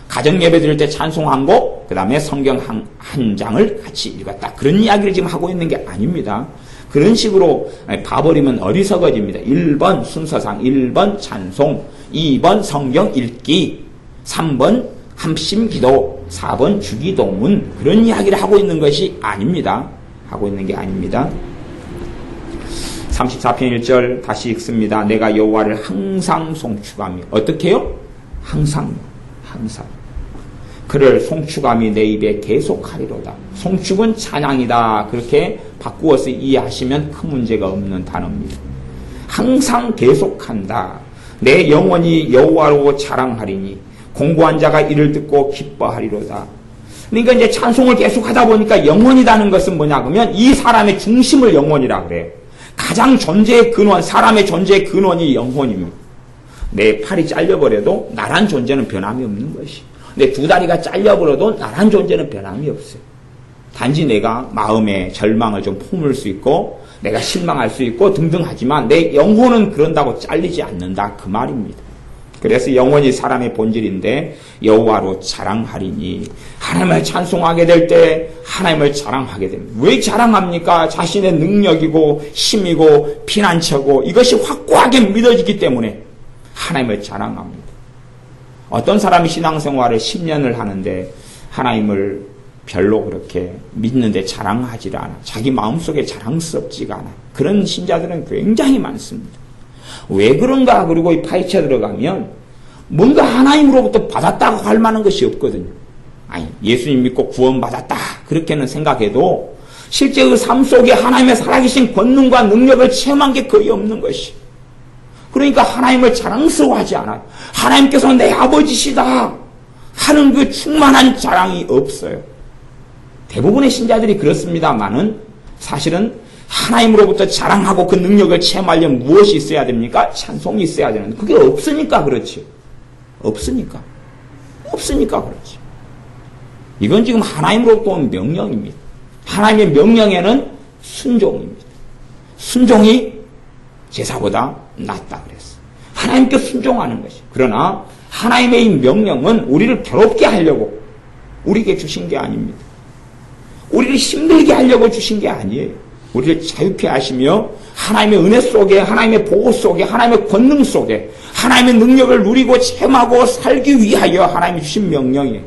가정 예배 드릴 때 찬송 1곡, 그 다음에 성경 한 장을 같이 읽었다. 그런 이야기를 지금 하고 있는 게 아닙니다. 그런 식으로 봐버리면 어리석어집니다. 1번 순서상 1번 찬송, 2번 성경 읽기, 3번 함심 기도, 4번 주기도문, 그런 이야기를 하고 있는 것이 아닙니다. 하고 있는 게 아닙니다. 34편 1절 다시 읽습니다. 내가 여호와를 항상 송축하며, 어떻게 해요? 항상. 그를 송축함이 내 입에 계속하리로다. 송축은 찬양이다. 그렇게 바꾸어서 이해하시면 큰 문제가 없는 단어입니다. 항상 계속한다. 내 영혼이 여호와로 자랑하리니 공고한 자가 이를 듣고 기뻐하리로다. 그러니까 이제 찬송을 계속하다 보니까 영혼이라는 것은 뭐냐 그러면 이 사람의 중심을 영혼이라 그래요. 가장 존재의 근원, 사람의 존재의 근원이 영혼입니다. 내 팔이 잘려버려도 나란 존재는 변함이 없는 것이. 내 2다리가 잘려버려도 나란 존재는 변함이 없어요. 단지 내가 마음의 절망을 좀 품을 수 있고 내가 실망할 수 있고 등등 하지만 내 영혼은 그런다고 잘리지 않는다. 그 말입니다. 그래서 영혼이 사람의 본질인데 여호와로 자랑하리니, 하나님을 찬송하게 될 때 하나님을 자랑하게 됩니다. 왜 자랑합니까? 자신의 능력이고 힘이고 피난처고 이것이 확고하게 믿어지기 때문에 하나님을 자랑합니다. 어떤 사람이 신앙생활을 10년을 하는데 하나님을 별로 그렇게 믿는데 자랑하지 않아. 자기 마음속에 자랑스럽지가 않아. 그런 신자들은 굉장히 많습니다. 왜 그런가? 그리고 이 파헤쳐 들어가면 뭔가 하나님으로부터 받았다고 할 만한 것이 없거든요. 아니, 예수님 믿고 구원받았다. 그렇게는 생각해도 실제 그 삶 속에 하나님의 살아계신 권능과 능력을 체험한 게 거의 없는 것이. 그러니까 하나님을 자랑스러워하지 않아요. 하나님께서 내 아버지시다 하는 그 충만한 자랑이 없어요. 대부분의 신자들이 그렇습니다만은 사실은 하나님으로부터 자랑하고 그 능력을 체험하려면 무엇이 있어야 됩니까? 찬송이 있어야 되는데 그게 없으니까 그렇지. 없으니까 그렇지. 이건 지금 하나님으로부터 온 명령입니다. 하나님의 명령에는 순종입니다. 순종이 제사보다 낫다 그랬어. 하나님께 순종하는 것이. 그러나 하나님의 이 명령은 우리를 괴롭게 하려고 우리에게 주신 게 아닙니다. 우리를 힘들게 하려고 주신 게 아니에요. 우리를 자유케 하시며 하나님의 은혜 속에, 하나님의 보호 속에, 하나님의 권능 속에 하나님의 능력을 누리고 체험하고 살기 위하여 하나님이 주신 명령이에요.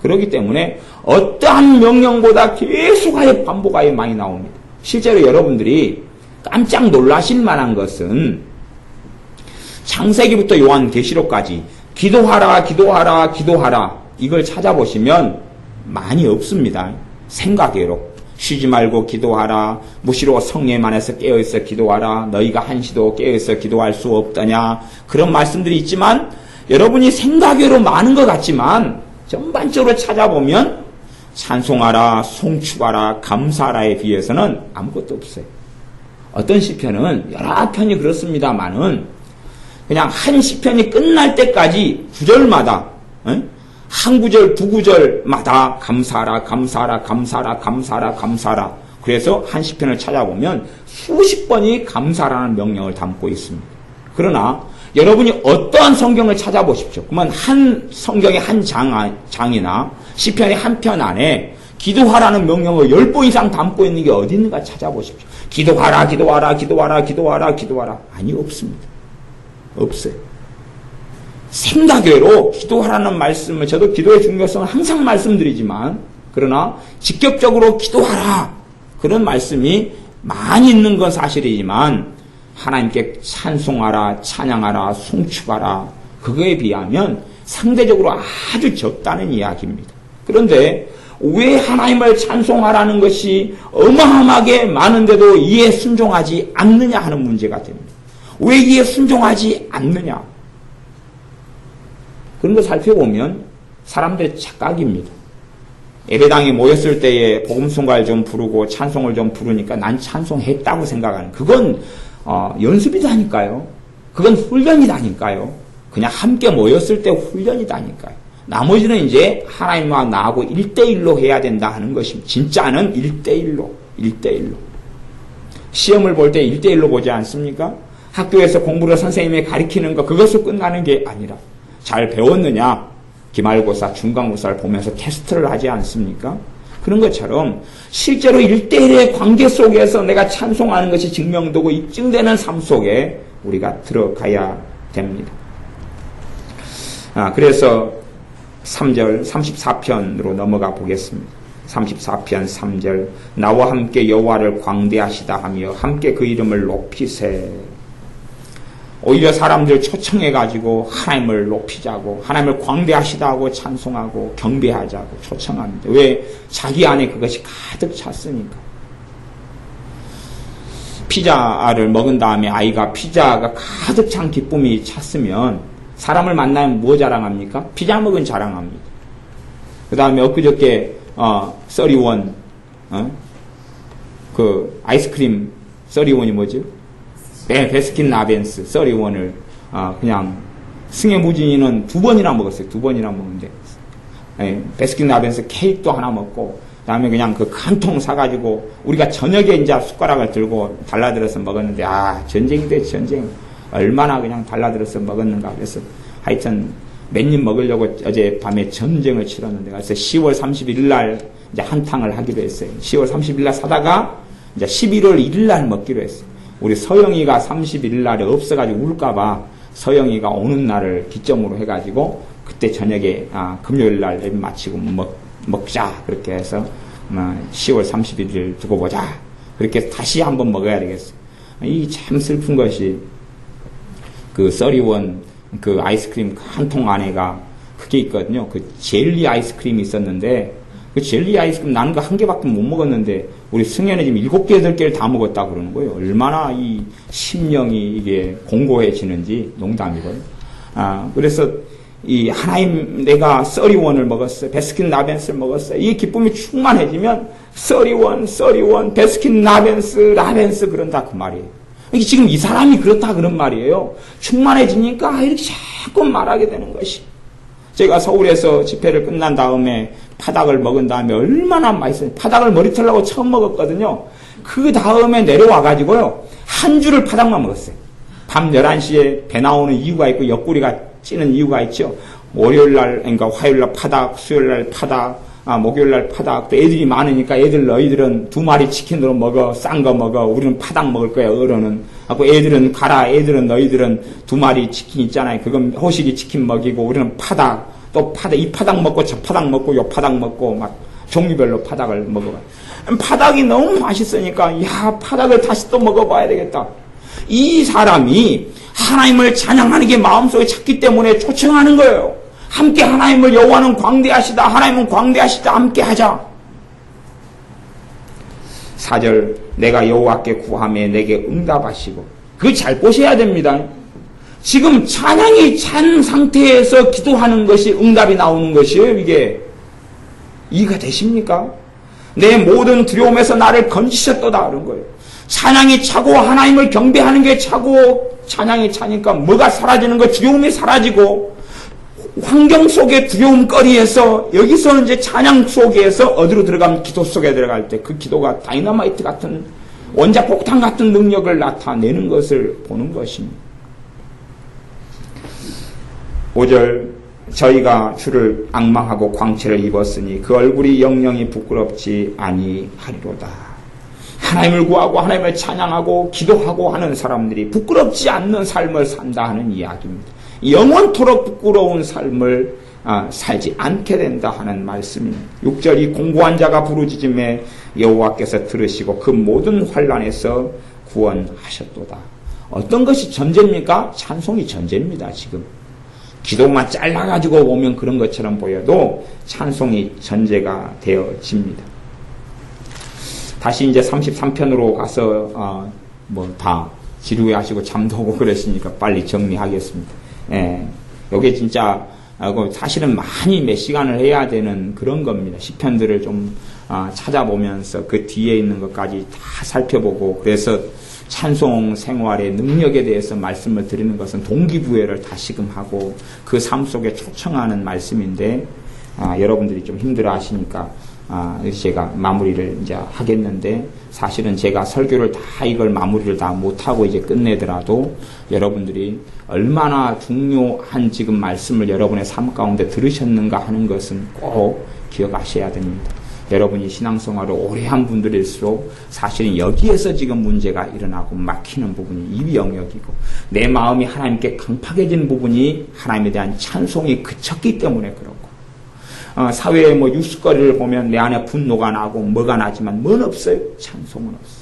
그렇기 때문에 어떠한 명령보다 계속하여 반복하여 많이 나옵니다. 실제로 여러분들이 깜짝 놀라실 만한 것은 창세기부터 요한계시록까지 기도하라 기도하라 기도하라 이걸 찾아보시면 많이 없습니다. 생각외로 쉬지 말고 기도하라, 무시로 성령 안에서 깨어있어 기도하라, 너희가 한시도 깨어있어 기도할 수 없더냐, 그런 말씀들이 있지만 여러분이 생각외로 많은 것 같지만 전반적으로 찾아보면 찬송하라, 송축하라, 감사하라에 비해서는 아무것도 없어요. 어떤 시편은 여러 편이 그렇습니다만은 그냥 한 시편이 끝날 때까지 구절마다 한 구절 두 구절마다 감사하라 감사하라 감사하라 감사하라 감사하라. 그래서 한 시편을 찾아보면 수십 번이 감사라는 명령을 담고 있습니다. 그러나 여러분이 어떠한 성경을 찾아보십시오. 그러면 한 성경의 한 장이나 시편의 한 편 안에 기도하라는 명령을 10번 이상 담고 있는 게 어디 있는가 찾아보십시오. 기도하라 기도하라 기도하라 기도하라 기도하라. 아니 없습니다. 없어요. 생각외로 기도하라는 말씀을 저도 기도의 중요성을 항상 말씀드리지만 그러나 직접적으로 기도하라 그런 말씀이 많이 있는 건 사실이지만 하나님께 찬송하라 찬양하라 송축하라 그거에 비하면 상대적으로 아주 적다는 이야기입니다. 그런데 왜 하나님을 찬송하라는 것이 어마어마하게 많은데도 이에 순종하지 않느냐 하는 문제가 됩니다. 왜 이에 순종하지 않느냐? 그런 거 살펴보면 사람들의 착각입니다. 예배당에 모였을 때에 복음송가를 좀 부르고 찬송을 좀 부르니까 난 찬송했다고 생각하는 그건 연습이다니까요. 그건 훈련이다니까요. 그냥 함께 모였을 때 훈련이다니까요. 나머지는 이제 하나님과 나하고 1대1로 해야 된다 하는 것입니다. 진짜는 1대1로. 시험을 볼 때 1대1로 보지 않습니까? 학교에서 공부를 선생님이 가르치는 거 그것으로 끝나는 게 아니라 잘 배웠느냐? 기말고사, 중간고사를 보면서 테스트를 하지 않습니까? 그런 것처럼 실제로 1대1의 관계 속에서 내가 찬송하는 것이 증명되고 입증되는 삶 속에 우리가 들어가야 됩니다. 그래서 3절 34편으로 넘어가 보겠습니다. 34편 3절 나와 함께 여호와를 광대하시다 하며 함께 그 이름을 높이세. 오히려 사람들 초청해가지고 하나님을 높이자고 하나님을 광대하시다 하고 찬송하고 경배하자고 초청합니다. 왜? 자기 안에 그것이 가득 찼으니까. 피자를 먹은 다음에 아이가 피자가 가득 찬 기쁨이 찼으면 사람을 만나면 뭐 자랑합니까? 피자 먹은 자랑합니다. 그 다음에 엊그저께 31 그 아이스크림 31이 뭐죠? 네, 베스킨 라빈스 31을 그냥 승혜무진이는 2번이나 먹었어요. 2번이나 먹는데 베스킨 라빈스 케이크도 하나 먹고 그다음에 그냥 그 한 통 사가지고 우리가 저녁에 이제 숟가락을 들고 달라들어서 먹었는데 전쟁이 돼 전쟁. 얼마나 그냥 달라들어서 먹었는가. 그래서 하여튼 몇 입 먹으려고 어제 밤에 전쟁을 치렀는데 그래서 10월 31일 날 이제 한탕을 하기로 했어요. 10월 30일 날 사다가 이제 11월 1일 날 먹기로 했어요. 우리 서영이가 31일 날에 없어가지고 울까봐 서영이가 오는 날을 기점으로 해가지고 그때 저녁에 금요일 날 마치고 먹자 그렇게 해서 10월 31일 두고 보자 그렇게 다시 한번 먹어야 되겠어. 이 참 슬픈 것이 그 31 그 아이스크림 한 통 안에가 그게 있거든요. 그 젤리 아이스크림이 있었는데 그 젤리 아이스크림 나는 거 한 개밖에 못 먹었는데 우리 승현이 지금 7개, 8개를 다 먹었다 그러는 거예요. 얼마나 이 심령이 이게 공고해지는지 농담이거든요. 그래서 이 하나님 내가 31을 먹었어요. 베스킨 라빈스를 먹었어요. 이 기쁨이 충만해지면 31 베스킨 라빈스 그런다 그 말이에요. 이게 지금 이 사람이 그렇다 그런 말이에요. 충만해지니까 이렇게 자꾸 말하게 되는 것이. 제가 서울에서 집회를 끝난 다음에 파닭을 먹은 다음에 얼마나 맛있어요. 파닭을 머리털라고 처음 먹었거든요. 그 다음에 내려와가지고요. 한 줄을 파닭만 먹었어요. 밤 11시에 배 나오는 이유가 있고 옆구리가 찌는 이유가 있죠. 월요일날, 그러니까 화요일날 파닭, 수요일날 파닭, 목요일날 파닭. 또 애들이 많으니까 너희들은 2마리 치킨으로 먹어. 싼 거 먹어. 우리는 파닭 먹을 거야, 어른은. 하고 애들은 가라. 너희들은 2마리 치킨 있잖아요. 그건 호식이 치킨 먹이고 우리는 파닭. 또 파닭, 이 파닭 먹고 저 파닭 먹고 요 파닭 먹고 막 종류별로 파닭을 먹어봐. 파닭이 너무 맛있으니까 야, 파닭을 다시 또 먹어봐야 되겠다. 이 사람이 하나님을 찬양하는 게 마음속에 찼기 때문에 초청하는 거예요. 함께 하나님을 여호와는 광대하시다. 하나님은 광대하시다. 함께 하자. 4절 내가 여호와께 구하며 내게 응답하시고 그거 잘 보셔야 됩니다. 지금 찬양이 찬 상태에서 기도하는 것이 응답이 나오는 것이에요. 이게 이해가 되십니까? 내 모든 두려움에서 나를 건지셨도다 그런 거예요. 찬양이 차고 하나님을 경배하는 게 차고 찬양이 차니까 뭐가 사라지는 거? 두려움이 사라지고 환경 속의 두려움거리에서 여기서 이제 찬양 속에서 어디로 들어가면 기도 속에 들어갈 때 그 기도가 다이너마이트 같은 원자폭탄 같은 능력을 나타내는 것을 보는 것입니다. 5절 저희가 주를 앙망하고 광채를 입었으니 그 얼굴이 영영이 부끄럽지 아니하리로다. 하나님을 구하고 하나님을 찬양하고 기도하고 하는 사람들이 부끄럽지 않는 삶을 산다 하는 이야기입니다. 영원토록 부끄러운 삶을 살지 않게 된다 하는 말씀입니다. 6절 이 공고한 자가 부르짖음에 여호와께서 들으시고 그 모든 환난에서 구원하셨도다. 어떤 것이 전제입니까? 찬송이 전제입니다. 지금 기도만 잘라가지고 보면 그런 것처럼 보여도 찬송이 전제가 되어집니다. 다시 이제 33편으로 가서 다 지루해하시고 잠도 오고 그러시니까 빨리 정리하겠습니다. 예, 요게 진짜 사실은 많이 몇 시간을 해야 되는 그런 겁니다. 시편들을 좀 찾아보면서 그 뒤에 있는 것까지 다 살펴보고 그래서 찬송 생활의 능력에 대해서 말씀을 드리는 것은 동기부여를 다시금 하고 그 삶 속에 초청하는 말씀인데 여러분들이 좀 힘들어 하시니까 제가 마무리를 이제 하겠는데 사실은 제가 설교를 다 이걸 마무리를 다 못하고 이제 끝내더라도 여러분들이 얼마나 중요한 지금 말씀을 여러분의 삶 가운데 들으셨는가 하는 것은 꼭 기억하셔야 됩니다. 여러분이 신앙생활을 오래 한 분들일수록 사실은 여기에서 지금 문제가 일어나고 막히는 부분이 이 영역이고 내 마음이 하나님께 강팍해진 부분이 하나님에 대한 찬송이 그쳤기 때문에 그렇고 사회의 뉴스거리를 보면 내 안에 분노가 나고 뭐가 나지만 뭔 없어요? 찬송은 없어요.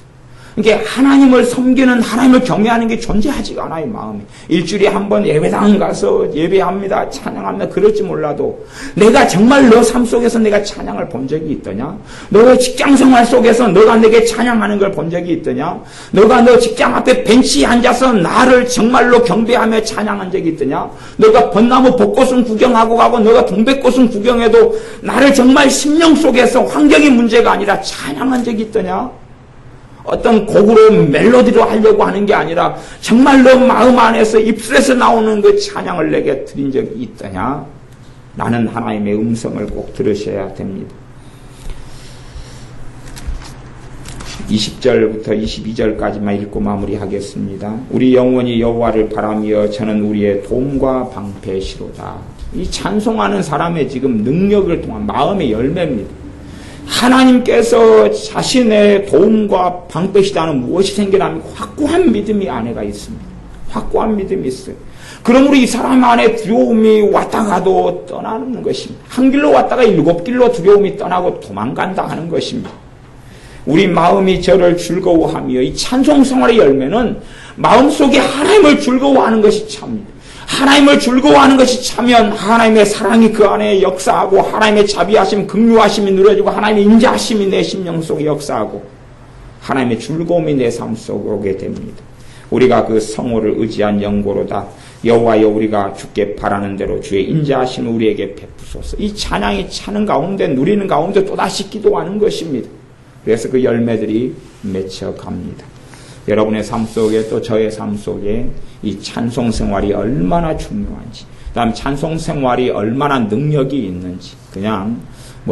그러니까 하나님을 섬기는 하나님을 경외하는 게 존재하지가 않아요. 마음이. 일주일에 한 번 예배당 가서 예배합니다. 찬양합니다. 그럴지 몰라도 내가 정말 너 삶 속에서 내가 찬양을 본 적이 있더냐? 너의 직장생활 속에서 너가 내게 찬양하는 걸 본 적이 있더냐? 너가 너 직장 앞에 벤치에 앉아서 나를 정말로 경배하며 찬양한 적이 있더냐? 너가 벚나무 벚꽃은 구경하고 가고 너가 동백꽃은 구경해도 나를 정말 심령 속에서 환경이 문제가 아니라 찬양한 적이 있더냐? 어떤 곡으로 멜로디로 하려고 하는 게 아니라 정말 너 마음 안에서 입술에서 나오는 그 찬양을 내게 드린 적이 있더냐? 라는 하나님의 음성을 꼭 들으셔야 됩니다. 20절부터 22절까지만 읽고 마무리하겠습니다. 우리 영혼이 여호와를 바라며 저는 우리의 도움과 방패시로다. 이 찬송하는 사람의 지금 능력을 통한 마음의 열매입니다. 하나님께서 자신의 도움과 방패시다는 무엇이 생겨나면 확고한 믿음이 안에가 있습니다. 확고한 믿음이 있어요. 그러므로 이 사람 안에 두려움이 왔다 가도 떠나는 것입니다. 한 길로 왔다가 7길로 두려움이 떠나고 도망간다 하는 것입니다. 우리 마음이 저를 즐거워하며 이 찬송 생활의 열매는 마음속에 하나님을 즐거워하는 것이 참입니다. 하나님을 즐거워하는 것이 차면 하나님의 사랑이 그 안에 역사하고 하나님의 자비하심, 긍휼하심이 누려지고 하나님의 인자하심이 내 심령 속에 역사하고 하나님의 즐거움이 내 삶 속에 오게 됩니다. 우리가 그 성호를 의지한 영고로다. 여호와여 우리가 주께 바라는 대로 주의 인자하심을 우리에게 베푸소서. 이 찬양이 차는 가운데 누리는 가운데 또다시 기도하는 것입니다. 그래서 그 열매들이 맺혀갑니다. 여러분의 삶 속에 또 저의 삶 속에 이 찬송 생활이 얼마나 중요한지, 그다음 찬송 생활이 얼마나 능력이 있는지, 그냥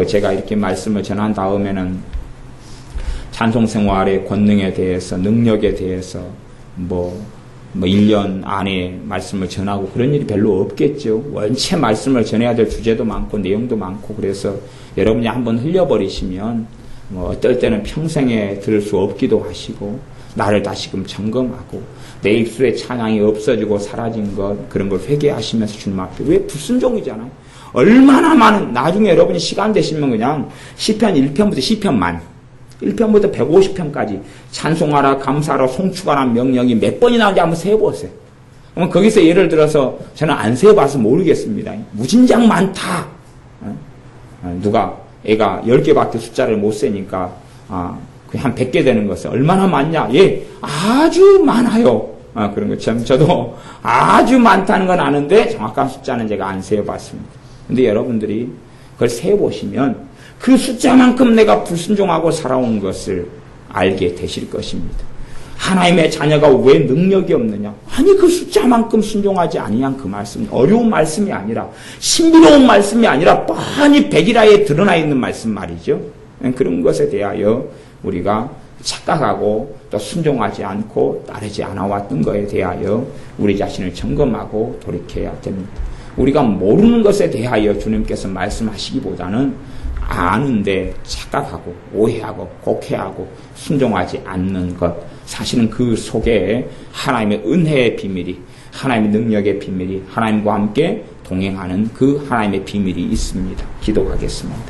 제가 이렇게 말씀을 전한 다음에는 찬송 생활의 권능에 대해서, 능력에 대해서 1년 안에 말씀을 전하고 그런 일이 별로 없겠죠. 원체 말씀을 전해야 될 주제도 많고 내용도 많고 그래서 여러분이 한번 흘려버리시면 어떨 때는 평생에 들을 수 없기도 하시고 나를 다시금 점검하고 내 입술에 찬양이 없어지고 사라진 것 그런 걸 회개하시면서 주님 앞에 왜 불순종이잖아요. 얼마나 많은 나중에 여러분이 시간 되시면 그냥 시편 1편부터 시편만 1편부터 150편까지 찬송하라 감사하라 송축하라 명령이 몇 번이 나오는지 한번 세어보세요. 그러면 거기서 예를 들어서 저는 안 세어봐서 모르겠습니다. 무진장 많다. 누가 애가 10개밖에 숫자를 못 세니까 한 100개 되는 것은 얼마나 많냐? 예, 아주 많아요. 그런 것처럼 저도 아주 많다는 건 아는데 정확한 숫자는 제가 안 세어봤습니다. 근데 여러분들이 그걸 세어보시면 그 숫자만큼 내가 불순종하고 살아온 것을 알게 되실 것입니다. 하나님의 자녀가 왜 능력이 없느냐? 아니 그 숫자만큼 순종하지 아니한 그 말씀, 어려운 말씀이 아니라 신비로운 말씀이 아니라 뻔히 백일하에 드러나 있는 말씀 말이죠. 그런 것에 대하여 우리가 착각하고 또 순종하지 않고 따르지 않아왔던 것에 대하여 우리 자신을 점검하고 돌이켜야 됩니다. 우리가 모르는 것에 대하여 주님께서 말씀하시기보다는 아는데 착각하고 오해하고 곡해하고 순종하지 않는 것, 사실은 그 속에 하나님의 은혜의 비밀이, 하나님의 능력의 비밀이, 하나님과 함께 동행하는 그 하나님의 비밀이 있습니다. 기도하겠습니다.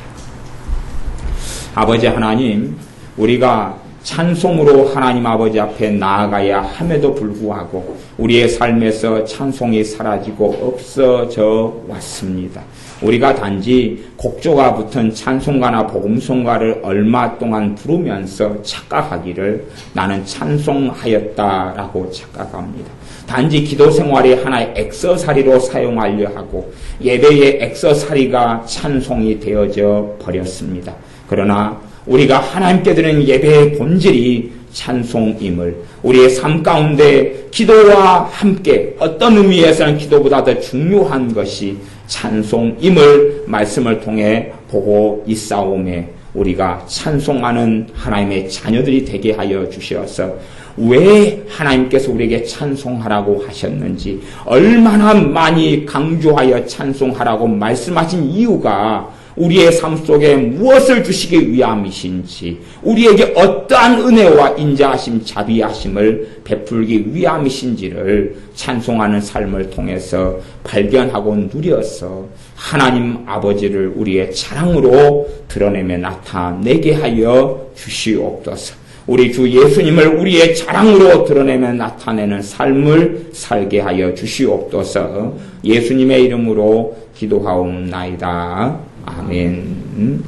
아버지 하나님, 우리가 찬송으로 하나님 아버지 앞에 나아가야 함에도 불구하고 우리의 삶에서 찬송이 사라지고 없어져 왔습니다. 우리가 단지 곡조가 붙은 찬송가나 복음송가를 얼마 동안 부르면서 착각하기를 나는 찬송하였다라고 착각합니다. 단지 기도 생활이 하나의 액서사리로 사용하려 하고 예배의 액서사리가 찬송이 되어져 버렸습니다. 그러나 우리가 하나님께 드리는 예배의 본질이 찬송임을, 우리의 삶 가운데 기도와 함께 어떤 의미에서는 기도보다 더 중요한 것이 찬송임을 말씀을 통해 보고 있사오매 우리가 찬송하는 하나님의 자녀들이 되게 하여 주셔서 왜 하나님께서 우리에게 찬송하라고 하셨는지, 얼마나 많이 강조하여 찬송하라고 말씀하신 이유가 우리의 삶 속에 무엇을 주시기 위함이신지, 우리에게 어떠한 은혜와 인자하심, 자비하심을 베풀기 위함이신지를 찬송하는 삶을 통해서 발견하고 누려서 하나님 아버지를 우리의 자랑으로 드러내며 나타내게 하여 주시옵소서. 우리 주 예수님을 우리의 자랑으로 드러내며 나타내는 삶을 살게 하여 주시옵소서. 예수님의 이름으로 기도하옵나이다. 아멘.